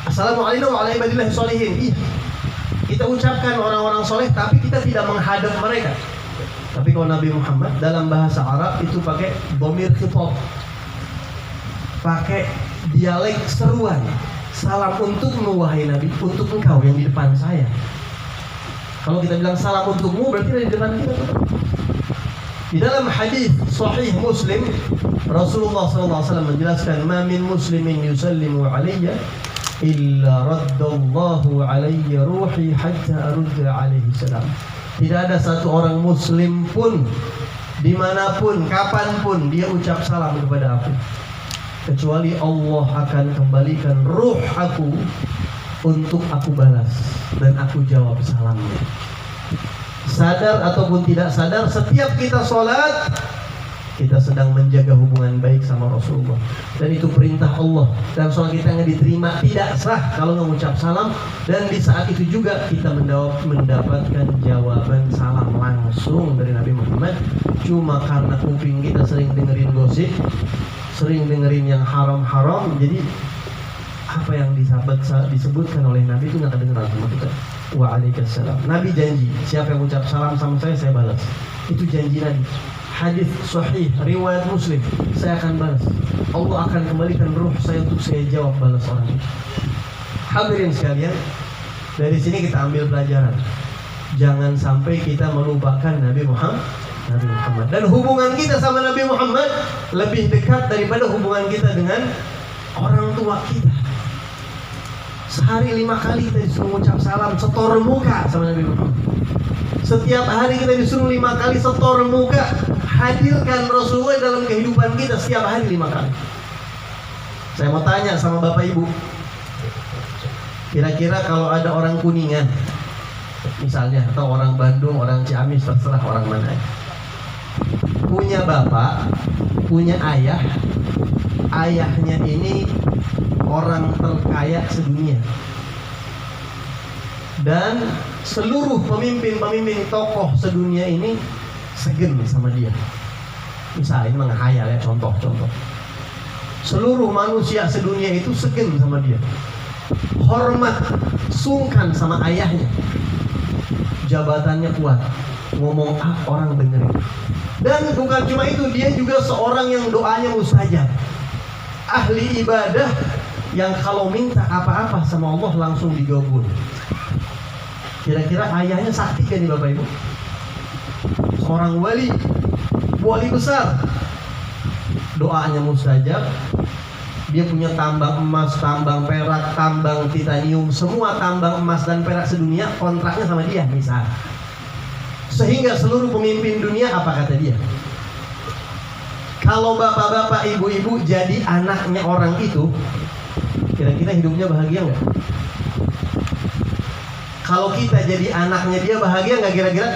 Assalamu alaina wa ala ibadillahi sholihin, iya. Kita ucapkan orang-orang soleh, tapi kita tidak menghadap mereka. Tapi kalau Nabi Muhammad dalam bahasa Arab itu pakai dhamir khitab, pakai dialek seruan. Salam untukmu wahai Nabi, untuk engkau yang di depan saya. Kalau kita bilang salam untukmu, berarti dari depan kita. Di dalam hadis Sahih Muslim, Rasulullah SAW menjelaskan, "Ma min muslimin yusallimu alayya illa raddallahu alayya ruhi hatta arudda alaihi salam." Tidak ada satu orang muslim pun, dimanapun, kapanpun dia ucap salam kepada aku, kecuali Allah akan kembalikan ruh aku untuk aku balas dan aku jawab salamnya. Sadar ataupun tidak sadar, setiap kita sholat, kita sedang menjaga hubungan baik sama Rasulullah. Dan itu perintah Allah. Dan sholat kita nggak diterima, tidak sah kalau nggak mengucap salam. Dan di saat itu juga kita mendapatkan jawaban salam langsung dari Nabi Muhammad. Cuma karena kuping kita sering dengerin gosip, sering dengerin yang haram-haram, jadi apa yang disebutkan oleh Nabi itu nggak kedengeran sama kita. Waalaikumsalam. Nabi janji, siapa yang ucap salam sama saya balas. Itu janji Nabi. Hadis sahih riwayat Muslim, saya akan balas. Allah akan kembalikan ruh saya untuk saya jawab balas orang itu. Hadirin sekalian, dari sini kita ambil pelajaran. Jangan sampai kita melupakan Nabi Muhammad. Dan hubungan kita sama Nabi Muhammad lebih dekat daripada hubungan kita dengan orang tua kita. Sehari 5 kali kita disuruh mengucap salam setor muka sama Nabi Muhammad. Setiap hari kita disuruh 5 kali setor muka. Hadirkan Rasulullah dalam kehidupan kita setiap hari 5 kali. Saya mau tanya sama Bapak Ibu, kira-kira kalau ada orang Kuningan misalnya, atau orang Bandung, orang Ciamis, terserah orang mana, punya bapak, punya ayah, ayahnya ini orang terkaya sedunia, dan seluruh pemimpin tokoh sedunia ini segen sama dia. Misalnya ini menghayal ya, contoh. Seluruh manusia sedunia itu segen sama dia, hormat, sungkan sama ayahnya. Jabatannya kuat, ngomong orang dengerin. Dan bukan cuma itu, dia juga seorang yang doanya mustajab, ahli ibadah yang kalau minta apa-apa sama Allah langsung digabul. Kira-kira ayahnya sakti kan nih Bapak Ibu? Seorang wali besar, doanya mustajab. Dia punya tambang emas, tambang perak, tambang titanium, semua tambang emas dan perak sedunia kontraknya sama dia misal. Sehingga seluruh pemimpin dunia apa kata dia? Kalau bapak-bapak, ibu-ibu jadi anaknya orang itu, kira-kira hidupnya bahagia nggak? Kalau kita jadi anaknya dia, bahagia nggak kira-kira?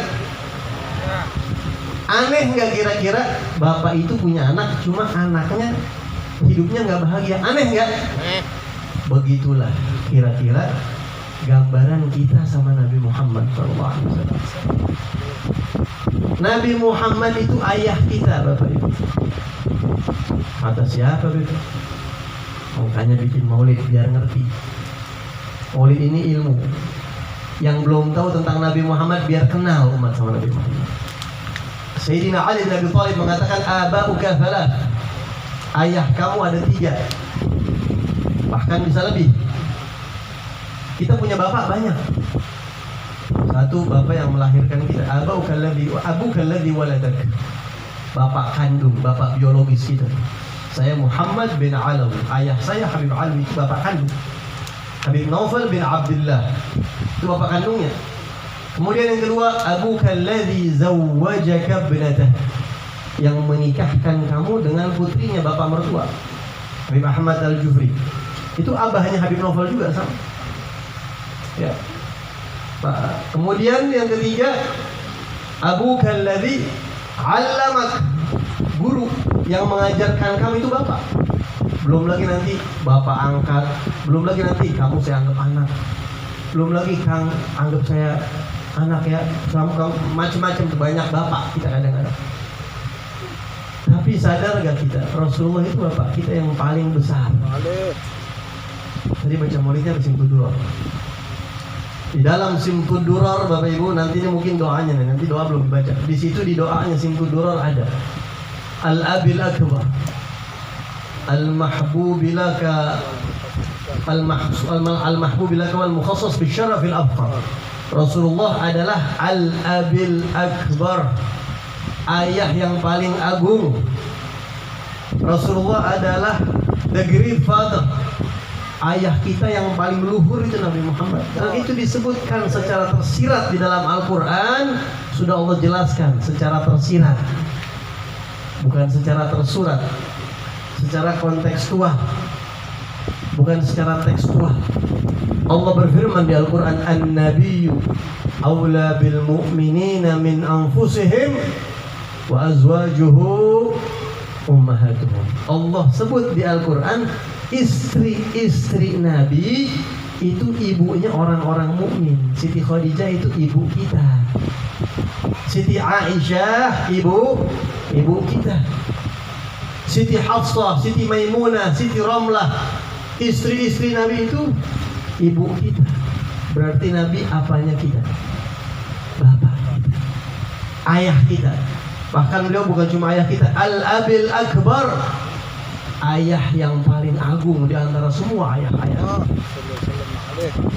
Aneh nggak kira-kira? Bapak itu punya anak, cuma anaknya hidupnya nggak bahagia. Aneh nggak? Begitulah kira-kira gambaran kita sama Nabi Muhammad SAW. Nabi Muhammad itu ayah kita, Bapak Ibu. Kata siapa itu? Makanya bikin maulid biar ngerti. Maulid ini ilmu. Yang belum tahu tentang Nabi Muhammad biar kenal umat sama Nabi Muhammad. Sayyidina Ali bin Abi Thalib mengatakan aba'uka thalath. Ayah kamu ada 3. Bahkan bisa lebih. Kita punya bapak banyak. Satu, bapak yang melahirkan kita. Abuka alladhi waladak. Bapak kandung, bapak biologis kita. Saya Muhammad bin Alawi. Ayah saya Habib Alawi, itu bapak kandung. Habib Naufal bin Abdullah, itu bapak kandungnya. Kemudian yang kedua, abuka alladhi zawwajaka binatah. Yang menikahkan kamu dengan putrinya, bapak mertua Habib Ahmad Al-Jufri. Itu abahnya Habib Naufal juga sama. Ya. Kemudian yang ketiga, abuka alladhi 'allamak. Guru yang mengajarkan kamu itu bapak. Belum lagi nanti bapak angkat, belum lagi nanti kamu saya anggap anak, belum lagi Kang anggap saya anak ya, kamu macam-macam, banyak bapak kita kadang-kadang. Tapi sadar gak kita, Rasulullah itu bapak kita yang paling besar. Tadi baca maulidnya Simtud Durar. Di dalam Simtud Durar, Bapak Ibu, nantinya mungkin doanya nih, nanti doa belum dibaca. Di situ di doanya Simtud Durar ada Al-Abil Akbar, Al-Mahbubi laka, Al-Mahbubi laka wal mukhassas bi syarafil abqar. Rasulullah adalah Al-Abil Akbar, ayah yang paling agung. Rasulullah adalah the great father, ayah kita yang paling luhur itu Nabi Muhammad. Dan itu disebutkan secara tersirat di dalam Al-Quran. Sudah Allah jelaskan secara tersirat, bukan secara tersurat, secara kontekstual, bukan secara tekstual. Allah berfirman di Al-Quran, An-Nabiyyu awla bil mu'minina min anfusihim wa azwajuhu ummahatuhum. Allah sebut di Al-Quran, istri-istri Nabi itu ibunya orang-orang mukmin. Siti Khadijah itu ibu kita. Siti Aisyah ibu kita. Siti Hafsah, Siti Maimunah, Siti Ramlah, istri-istri Nabi itu ibu kita. Berarti Nabi apanya kita? Bapak kita, ayah kita. Bahkan beliau bukan cuma ayah kita, Al-Abil Akbar, ayah yang paling agung di antara semua ayah-ayah.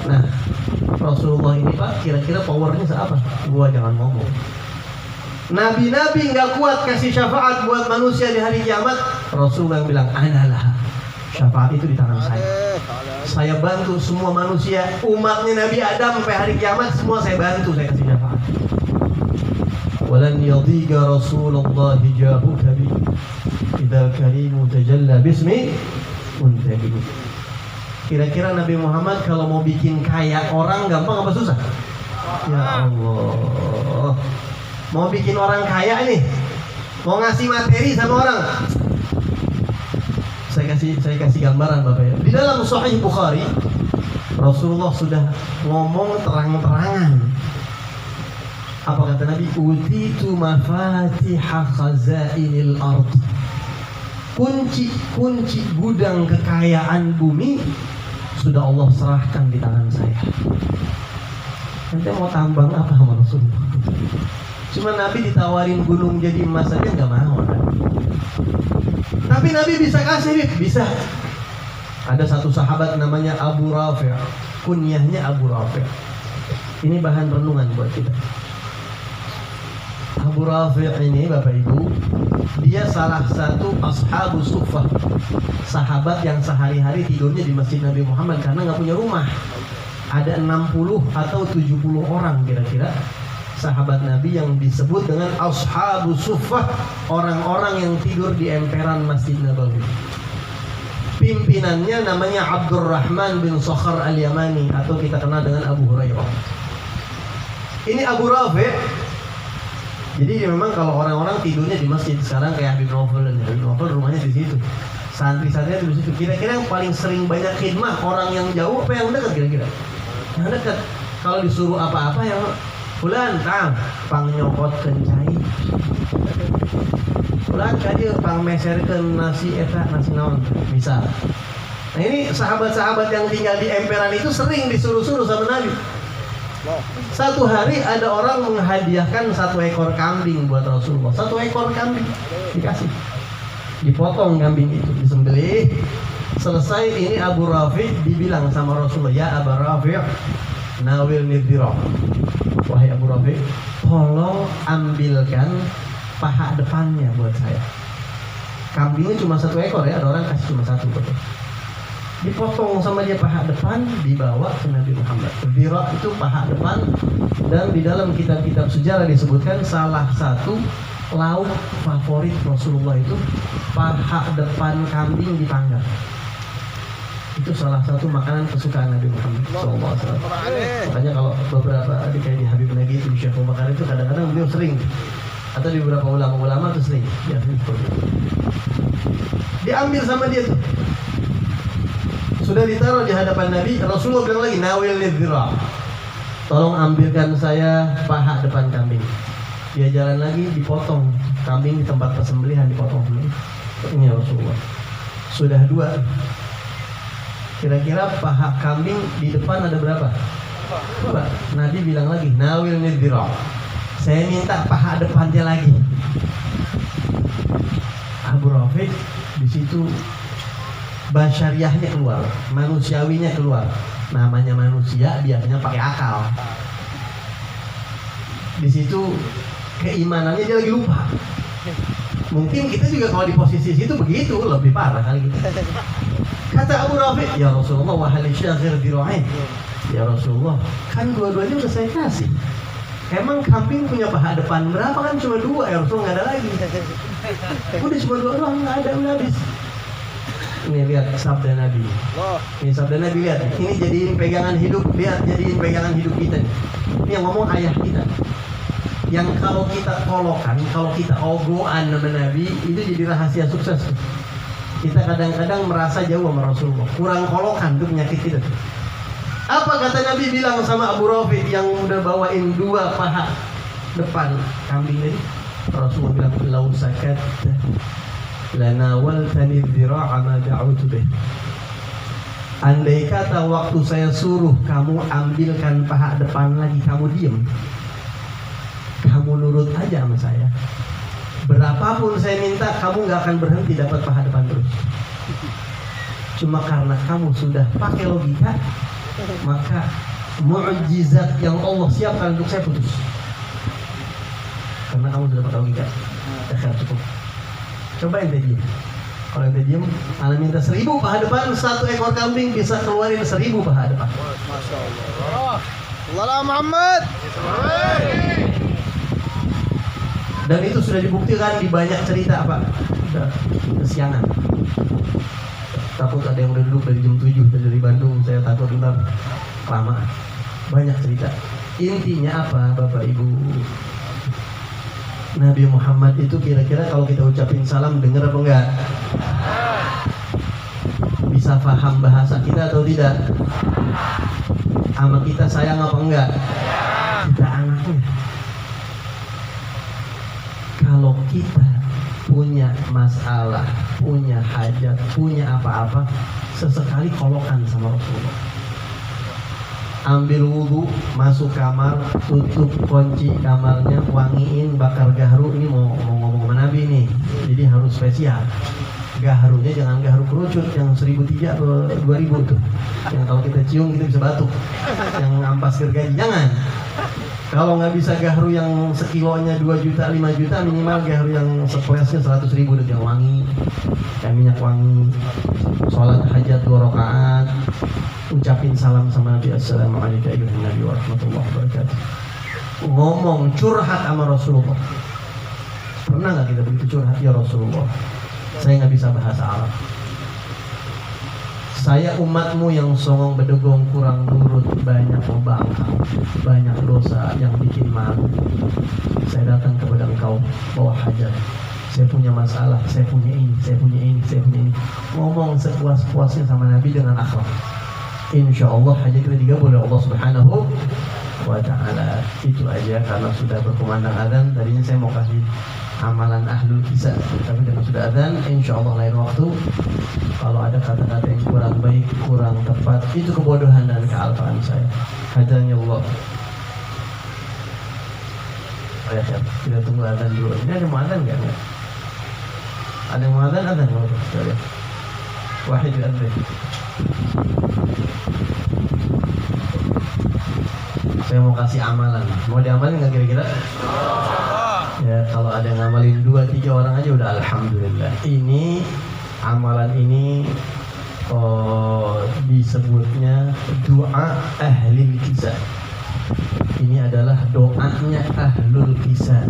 Nah, Rasulullah ini Pak, kira-kira powernya seapa? Gua jangan ngomong. Nabi-nabi nggak kuat kasih syafaat buat manusia di hari kiamat. Rasulullah yang bilang, analah. Syafaat itu di tangan saya. Saya bantu semua manusia, umatnya Nabi Adam sampai hari kiamat, semua saya bantu, saya kasih syafaat. Walan yadhiga Rasulullah jahuka bi idza karimu tajalla bismi untabi. Kira-kira Nabi Muhammad kalau mau bikin kaya orang gampang apa susah? Ya Allah. Mau bikin orang kaya nih, mau ngasih materi sama orang. Saya kasih gambaran Bapak ya. Di dalam Sahih Bukhari, Rasulullah sudah ngomong terang-terangan. Apa kata Nabi? Utitu mafatiha khazainil ard. Kunci gudang kekayaan bumi sudah Allah serahkan di tangan saya. Nanti mau tambang apa sama Rasulullah? Cuma Nabi ditawarin gunung jadi emas saja nggak mau. Tapi Nabi bisa kasih, bisa. Ada satu sahabat namanya Abu Rafi', kunyahnya Abu Rafi'. Ini bahan renungan buat kita. Abu Rafi' ini Bapak Ibu, dia salah satu ashabus suffah, sahabat yang sehari-hari tidurnya di masjid Nabi Muhammad karena nggak punya rumah. Ada 60 atau 70 orang kira-kira sahabat Nabi yang disebut dengan ashabus suffah, orang-orang yang tidur di emperan Masjid Nabawi. Pimpinannya namanya Abdurrahman bin Sakhar Al-Yamani atau kita kenal dengan Abu Hurairah. Ini Abu Rafi'. Jadi memang kalau orang-orang tidurnya di masjid sekarang kayak Habib Naufal, dan Habib Naufal rumahnya di situ. Santri-santri itu di situ. Kira-kira yang paling sering banyak khidmah orang yang jauh apa yang dekat kira-kira? Yang dekat. Kalau disuruh apa-apa yang fulan tang pang nyokot kencai. Fulan kadi pang meserkeun nasi eta nasi naon misal. Nah ini sahabat-sahabat yang tinggal di emperan itu sering disuruh-suruh sama Nabi. Satu hari ada orang menghadiahkan 1 ekor kambing buat Rasulullah. 1 ekor kambing dikasih. Dipotong kambing itu, disembelih. Selesai ini Abu Rafi dibilang sama Rasulullah, ya Abu Rafi, nawil nidhira. Wahai Abu Rafi, tolong ambilkan paha depannya buat saya. Kambingnya cuma 1 ekor ya, ada orang kasih cuma 1 betul. Dipotong sama dia paha depan, dibawa ke Nabi Muhammad. Dhira itu paha depan, dan di dalam kitab-kitab sejarah disebutkan salah satu lauk favorit Rasulullah itu paha depan kambing dipanggang. Itu salah satu makanan kesukaan Nabi Muhammad SAW. Makanya kalau beberapa adik kayak di Habib Nagih itu Syekh Abu Bakar itu kadang-kadang beliau sering, atau di beberapa ulama-ulama itu sering diambil sama dia tuh. Sudah ditaruh di hadapan Nabi, Rasulullah bilang lagi, nawil nidhira. Tolong ambilkan saya paha depan kambing. Dia jalan lagi, dipotong kambing di tempat persembelihan, dipotong dulu. Ini Rasulullah. Sudah 2. Kira-kira paha kambing di depan ada berapa? 2. Nabi bilang lagi, nawil nidhira. Saya minta paha depannya lagi. Abu Rafiq di situ basyariahnya keluar, manusiawinya keluar. Namanya manusia biasanya pakai akal. Di situ keimanannya dia lagi lupa. Mungkin kita juga kalau di posisi situ begitu, lebih parah kali gitu. Kata Abu Rafi, ya Rasulullah, wahal syaghir dira'in. Ya Rasulullah, kan dua-duanya udah saya kasih. Emang kambing punya paha depan berapa? Kan cuma 2 ya Rasulullah, nggak ada lagi. Udah cuma 2 doang, nggak ada, udah habis. Ini lihat sabda Nabi. Ini sabda Nabi, lihat. Ini jadiin pegangan hidup, lihat, jadiin pegangan hidup kita. Ini yang ngomong ayah kita. Yang kalau kita kolokan, kalau kita ogoan sama Nabi, itu jadi rahasia sukses. Kita kadang-kadang merasa jauh sama Rasulullah, kurang kolokan, itu penyakit kita. Apa kata Nabi bilang sama Abu Rafi yang udah bawain 2 paha depan kambing ini? Rasulullah bilang, lau sakat lanawaltani dhira'a ma da'utu bih. Andai kata waktu saya suruh kamu ambilkan paha depan lagi, kamu diem, kamu nurut aja sama saya, berapapun saya minta, kamu gak akan berhenti dapat paha depan terus. Cuma karena kamu sudah pakai logika, maka mu'jizat yang Allah siapkan untuk saya putus. Karena kamu sudah pakai logika, cukup. Coba ente diem. Kalau ente diem, ana minta 1000 paha depan, 1 ekor kambing bisa keluarin 1000 paha depan. Masya Allah. Allah Muhammad. Dan itu sudah dibuktikan di banyak cerita apa? Kesiangan. Takut ada yang udah duduk dari jam 7 dari Bandung, saya takut ntar lama. Banyak cerita. Intinya apa, Bapak Ibu? Nabi Muhammad itu kira-kira kalau kita ucapin salam dengar apa enggak? Bisa paham bahasa kita atau tidak? Sama kita sayang apa enggak? Kita anaknya. Kalau kita punya masalah, punya hajat, punya apa-apa, sesekali kolokan sama Rasulullah. Ambil wudhu, masuk kamar, tutup kunci kamarnya, wangiin, bakar gaharu. Ini mau ngomong sama Nabi nih, jadi harus spesial. Gaharunya jangan gaharu kerucut yang 1.300 atau 2.000 tuh, yang kalau kita cium kita bisa batuk, yang ampas gergaji, jangan. Kalau nggak bisa gaharu yang sekilonya 2 juta, 5 juta, minimal gaharu yang sekelesnya 100.000 udah yang wangi, kayak minyak wangi. Sholat hajat 2 rakaat, ucapin salam sama Nabi, assalamualaikum warahmatullahi wabarakatuh. Ngomong curhat sama Rasulullah. Pernah nggak kita begitu curhat? Ya Rasulullah, saya nggak bisa bahasa Arab. Saya umatmu yang songong bedegong, kurang nurut, banyak membangkang, banyak dosa yang bikin malu. Saya datang kepada engkau bawa hajat. saya punya masalah, saya punya ini, saya punya ini, saya punya ini. Ngomong sepuas-puasnya sama Nabi dengan akhlak. Insya Allah hajat kita digabung oleh Allah Subhanahu wa Ta'ala. Itu aja karena sudah berkumandang azan. Tadinya saya mau kasih amalan ahlul kisah, tapi karena sudah azan, insya Allah lain waktu. Kalau ada kata-kata yang kurang baik, kurang tepat, itu kebodohan dan kealpaan saya. Hadirnya Allah. Ya, kita tunggu azan dulu. Ini ada mau azan nggak? Ada yang mau azan? Azan nggak? Sekalian. Wahid azan. Saya mau kasih amalan. Mau diamalin nggak kira-kira? Ya, kalau ada yang ngamalin 2-3 orang aja udah alhamdulillah. Ini amalan ini disebutnya doa ahli kisah. Ini adalah doanya ahlul kisah.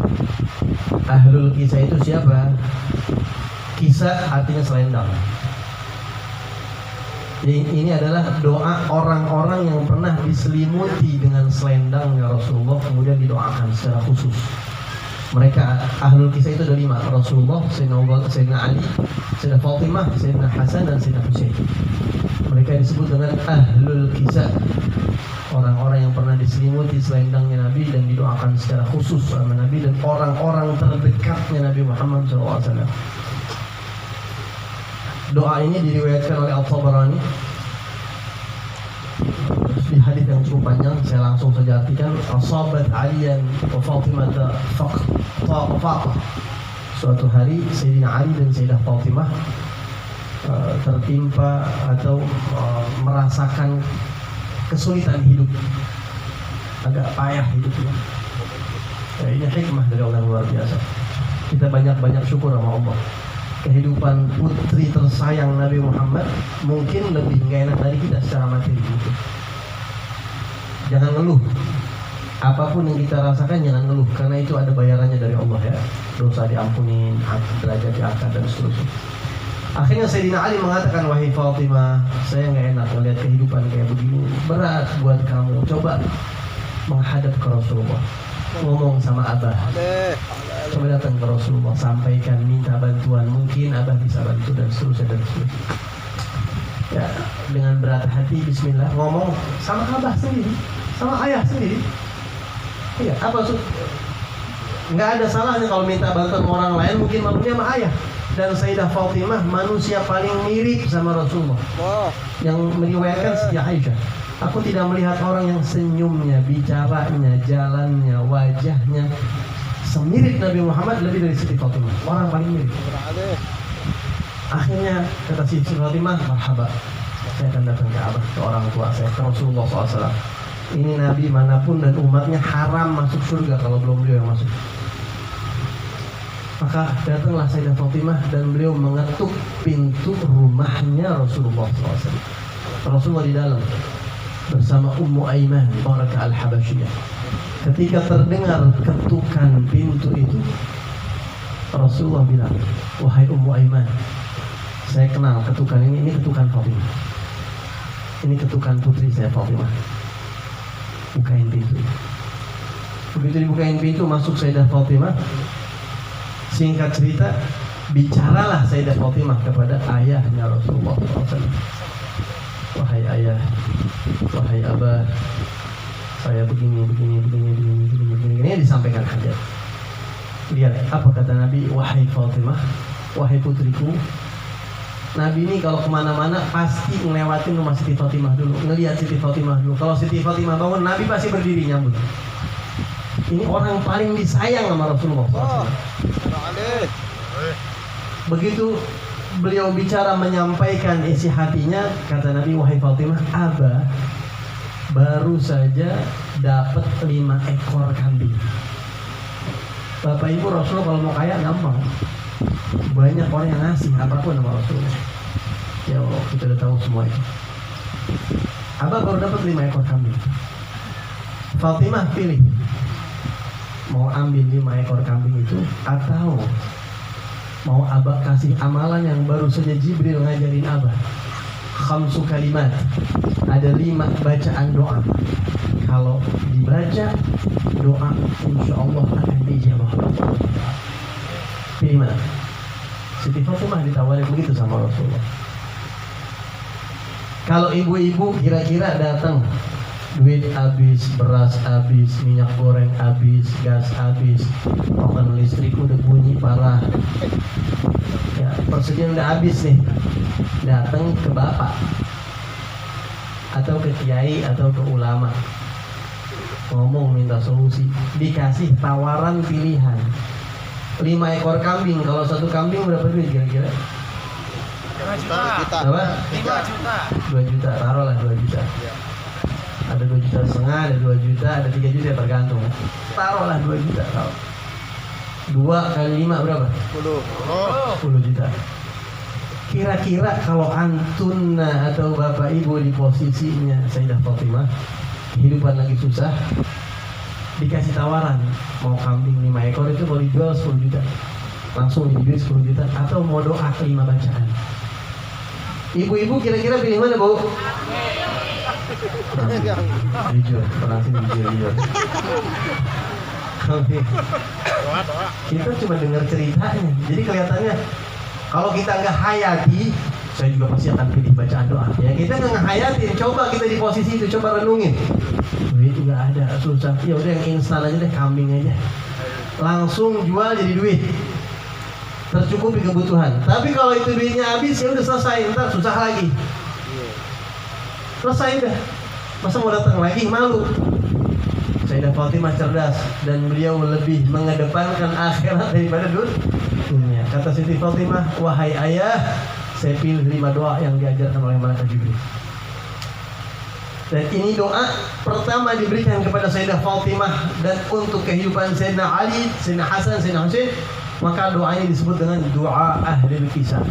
Ahlul kisah itu siapa? Kisah artinya selendang. Ini adalah doa orang-orang yang pernah diselimuti dengan selendangnya Rasulullah, kemudian didoakan secara khusus. Mereka ahlul kisah itu ada 5: Rasulullah, Sayyidina Ali, Sayyidina Fatimah, Sayyidina Hasan, dan Sayyidina Husain. Mereka disebut dengan ahlul kisah, orang-orang yang pernah diselimuti selendangnya Nabi dan didoakan secara khusus sama Nabi dan orang-orang terdekatnya Nabi Muhammad SAW. Doa ini diriwayatkan oleh Al-Tabarani di hadis yang cukup panjang. Saya langsung saja artikan. Asabat Aliyan wa Fatimah faqah. Suatu hari Sayyidina Ali dan Sayyidah Fatimah tertimpa atau merasakan kesulitan hidup, agak payah hidupnya. Ini hikmah dari Allah luar biasa. Kita banyak-banyak syukur sama Allah. Kehidupan putri tersayang Nabi Muhammad mungkin lebih gak enak dari kita secara materi gitu. Jangan ngeluh. Apapun yang kita rasakan jangan ngeluh, karena itu ada bayarannya dari Allah ya. Dosa diampunin, derajat diangkat dan seterusnya. Akhirnya Sayyidina Ali mengatakan, wahai Fatimah, saya gak enak melihat kehidupan kayak begini. Berat buat kamu. Coba menghadap ke Rasulullah, ngomong sama Abah. Coba datang ke Rasulullah, sampaikan, minta bantuan, mungkin Abah bisa bantu dan seterusnya dan seterusnya. Ya, dengan berat hati, bismillah, ngomong sama Abah sendiri, sama ayah sendiri. Iya, apa maksud? Nggak ada salahnya kalau minta bantuan orang lain, mungkin maksudnya sama ayah. Dan Sayyidah Fatimah manusia paling mirip sama Rasulullah. Yang meriwayatkan Siti Aisyah, aku tidak melihat orang yang senyumnya, bicaranya, jalannya, wajahnya semirip Nabi Muhammad lebih dari Siti Fatimah. Orang paling mirip. Akhirnya kata Siti Fatimah, marhaba, saya akan datang ke Abah, ke orang tua saya, ke Rasulullah SAW. Ini Nabi manapun dan umatnya haram masuk surga kalau belum beliau yang masuk. Maka datanglah Sayyidah Fatimah dan beliau mengetuk pintu rumahnya Rasulullah SAW. Rasulullah di dalam bersama Ummu Aiman Barakah Al-Habasyiyah. Ketika terdengar ketukan pintu itu, Rasulullah bilang, wahai Ummu Aiman, saya kenal ketukan ini ketukan Fatimah. Ini ketukan putri saya Fatimah. Bukain pintu. Begitu dibukain pintu, masuk Sayyidah Fatimah. Singkat cerita, bicaralah Sayyidah Fatimah kepada ayahnya Rasulullah SAW. Wahai ayah, wahai abah, saya begini, disampaikan hajat. Lihat apa kata Nabi, wahai Fatimah, wahai putriku. Nabi ini kalau kemana-mana pasti ngelewatin rumah Siti Fatimah dulu, ngelihat Siti Fatimah dulu. Kalau Siti Fatimah bangun, Nabi pasti berdiri nyambut. Ini orang paling disayang sama Rasulullah SAW. Begitu beliau bicara menyampaikan isi hatinya, kata Nabi, wahai Fatimah, Abah baru saja dapat 5 ekor kambing. Bapak ibu Rasulullah kalau mau kaya gampang, banyak orang yang ngasih apapun sama Rasulullah. Ya Allah, kita udah tahu semua itu. Abah baru dapat 5 ekor kambing. Fatimah pilih, mau ambil 5 ekor kambing itu atau mau Abah kasih amalan yang baru saja Jibril ngajarin Abah. 5 kalimat, ada 5 bacaan doa. Kalau dibaca doa, insya Allah akan dijawab. Pilih mana? Siti Fatimah ditawari begitu sama Rasulullah. Kalau ibu-ibu kira-kira datang, duit habis, beras habis, minyak goreng habis, gas habis, papan listrik udah bunyi parah, ya persediaan udah habis nih, datang ke bapak atau ke kiai atau ke ulama, ngomong minta solusi, dikasih tawaran pilihan 5 ekor kambing. Kalau satu kambing berapa duit kira-kira? 5 juta. Berapa? 5 juta. 2 juta, taruhlah 2 juta. Ada 2,5 juta, ada 2 juta, ada 3 juta, tergantung. Taruhlah 2 juta. Taruh. 2 kali 5 berapa? 10 juta. Kira-kira kalau antuna atau bapak ibu di posisinya Sayyidah Fatimah, kehidupan lagi susah, dikasih tawaran mau kambing 5 ekor itu mau dijual 10 juta, langsung dijual 10 juta, atau mau doa 5 bacaan. Ibu-ibu kira-kira pilih mana, Bu? Jujur, pernah sih jujur. Kita cuma dengar ceritanya, jadi kelihatannya kalau kita nggak hayati, saya juga pasti akan pilih bacaan doa. Ya kita nggak hayatin, coba kita di posisi itu, coba renungin. Duit nggak ada, susah. Ya udah yang instan aja deh, kambing aja. Langsung jual jadi duit, tercukupi kebutuhan. Tapi kalau itu duitnya habis, ya udah selesai, ntar susah lagi. Selesai udah. Masa mau datang lagi, malu. Sayyidah Fatimah cerdas dan beliau lebih mengedepankan akhirat daripada dunia. Kata Siti Fatimah, wahai ayah, saya pilih 5 doa yang diajarkan oleh Malaikat Jibril. Dan ini doa pertama diberikan kepada Sayyidah Fatimah, dan untuk kehidupan Sayyidina Ali, Sayyidina Hasan, Sayyidina Husain, maka doa ini disebut dengan doa ahlul kisah.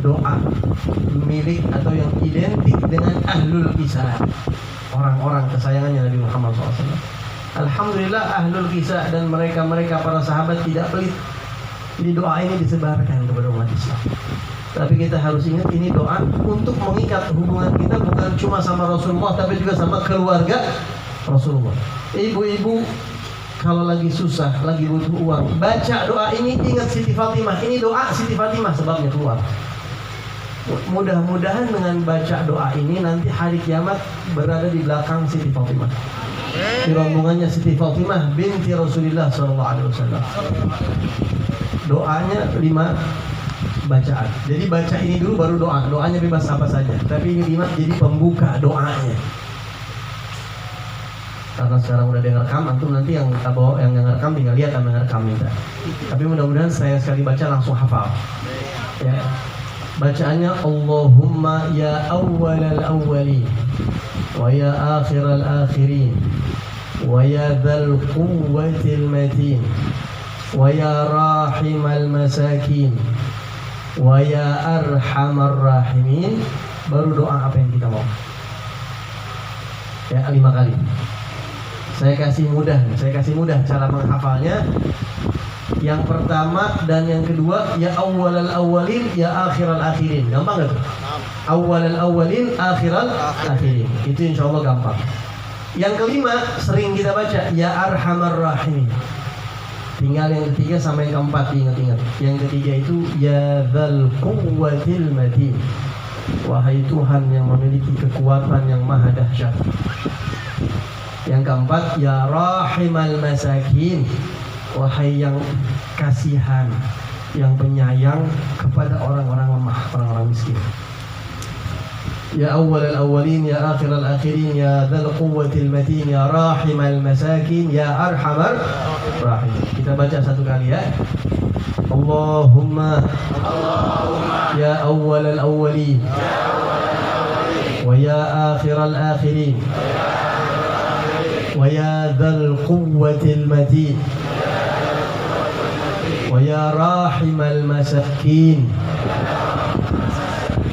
Doa milik atau yang identik dengan ahlul kisah, orang-orang kesayangannya Nabi Muhammad SAW. Alhamdulillah ahlul kisah dan mereka-mereka para sahabat tidak pelit. Jadi doa ini disebarkan kepada umat Islam. Tapi kita harus ingat, ini doa untuk mengikat hubungan kita bukan cuma sama Rasulullah, tapi juga sama keluarga Rasulullah. Ibu-ibu kalau lagi susah, lagi butuh uang, baca doa ini, ingat Siti Fatimah. Ini doa Siti Fatimah sebabnya keluar. Mudah-mudahan dengan baca doa ini nanti hari kiamat berada di belakang Siti Fatimah, di rombongannya Siti Fatimah binti Rasulullah SAW. Doanya 5 bacaan. Jadi baca ini dulu baru doa. Doanya bebas apa saja, tapi ini 5 jadi pembuka doanya. Karena sekarang udah dengar rekam, antum nanti yang bawa yang ngerekam tinggal lihat yang ngerekam minta. Tapi mudah-mudahan saya sekali baca langsung hafal. Ya. Bacaannya Allahumma ya awwalal awwalin wa ya akhiral akhirin wa ya dzal quwwatil matin wa ya rahimal masakin wa ya arhamar rahimin. Baru doa apa yang kita mau. Ya 5 kali. Saya kasih mudah cara menghafalnya. Yang pertama dan yang kedua, ya awwalal awwalin, ya akhiral akhirin. Gampang gak tuh? Awwalal awwalin, akhiral akhirin. Itu insya Allah gampang. Yang kelima sering kita baca, ya arhamar rahimin. Tinggal yang ketiga sama yang keempat diingat-ingat. Yang ketiga itu, ya dzal quwwatil matin. Wahai Tuhan yang memiliki kekuatan yang maha dahsyat. Yang keempat, ya rahimal masakin. Wahai yang kasihan, yang penyayang kepada orang-orang lemah, orang-orang miskin. Ya awwalal awwalin, ya akhiral akhirin, ya dzal quwwatil matin, ya rahimal masakin, ya arhamar rahim. Kita baca satu kali ya. Allahumma ya awwalal awwalin wa ya akhiral akhirin wa ya dzal quwwatil matin wa ya rahimal masakin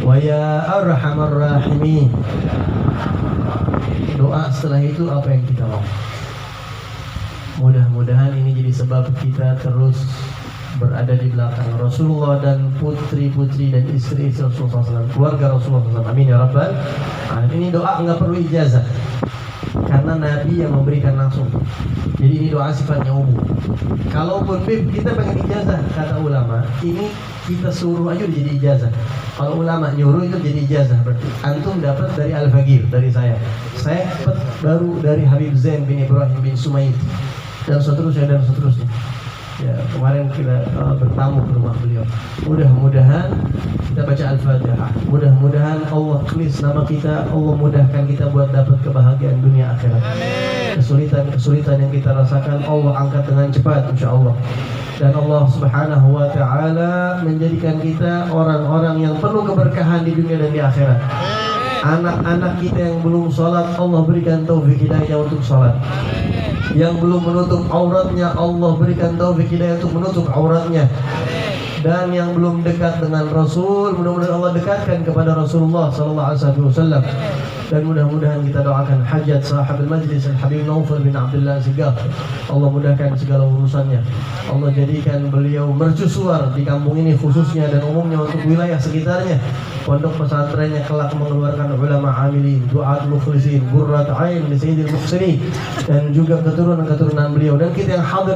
wa ya arhamar rahimin. Doa setelah itu apa yang kita mau. Mudah-mudahan ini jadi sebab kita terus berada di belakang Rasulullah dan putri-putri dan istri Rasulullah SAW, keluarga Rasulullah SAW. Amin ya Rabbal alamin. Ini doa nggak perlu ijazah. karena Nabi yang memberikan langsung. Jadi ini doa sifatnya umum. Kalaupun kita pengen ijazah, kata ulama, ini kita suruh aja udah jadi ijazah. Kalau ulama nyuruh itu jadi ijazah, berarti antum dapat dari Al-Faqir, dari saya dapat baru dari Habib Zain bin Ibrahim bin Sumaid, dan seterusnya. Ya, kemarin kita bertamu ke rumah beliau. Mudah-mudahan kita baca Al-Fatihah. Mudah-mudahan Allah tulis nama kita, Allah mudahkan kita buat dapat kebahagiaan dunia akhirat. Kesulitan yang kita rasakan Allah angkat dengan cepat insyaallah. Dan Allah Subhanahu wa taala menjadikan kita orang-orang yang penuh keberkahan di dunia dan di akhirat. Anak-anak kita yang belum sholat, Allah berikan taufik hidayah untuk sholat. Yang belum menutup auratnya, Allah berikan taufik hidayah untuk menutup auratnya. Dan yang belum dekat dengan Rasul, mudah-mudahan Allah dekatkan kepada Rasulullah sallallahu alaihi wasallam. Dan mudah-mudahan kita doakan hajat sahabat majlis Al-Habib Naufal bin Abdullah Sigaf. Allah mudahkan segala urusannya. Allah jadikan beliau mercusuar di kampung ini khususnya dan umumnya untuk wilayah sekitarnya. Pondok pesantrennya kelak mengeluarkan ulama amilin, duat mukhlisin, qurrat ain li sayyidil muhsinin, dan juga keturunan-keturunan beliau. Dan kita yang hadir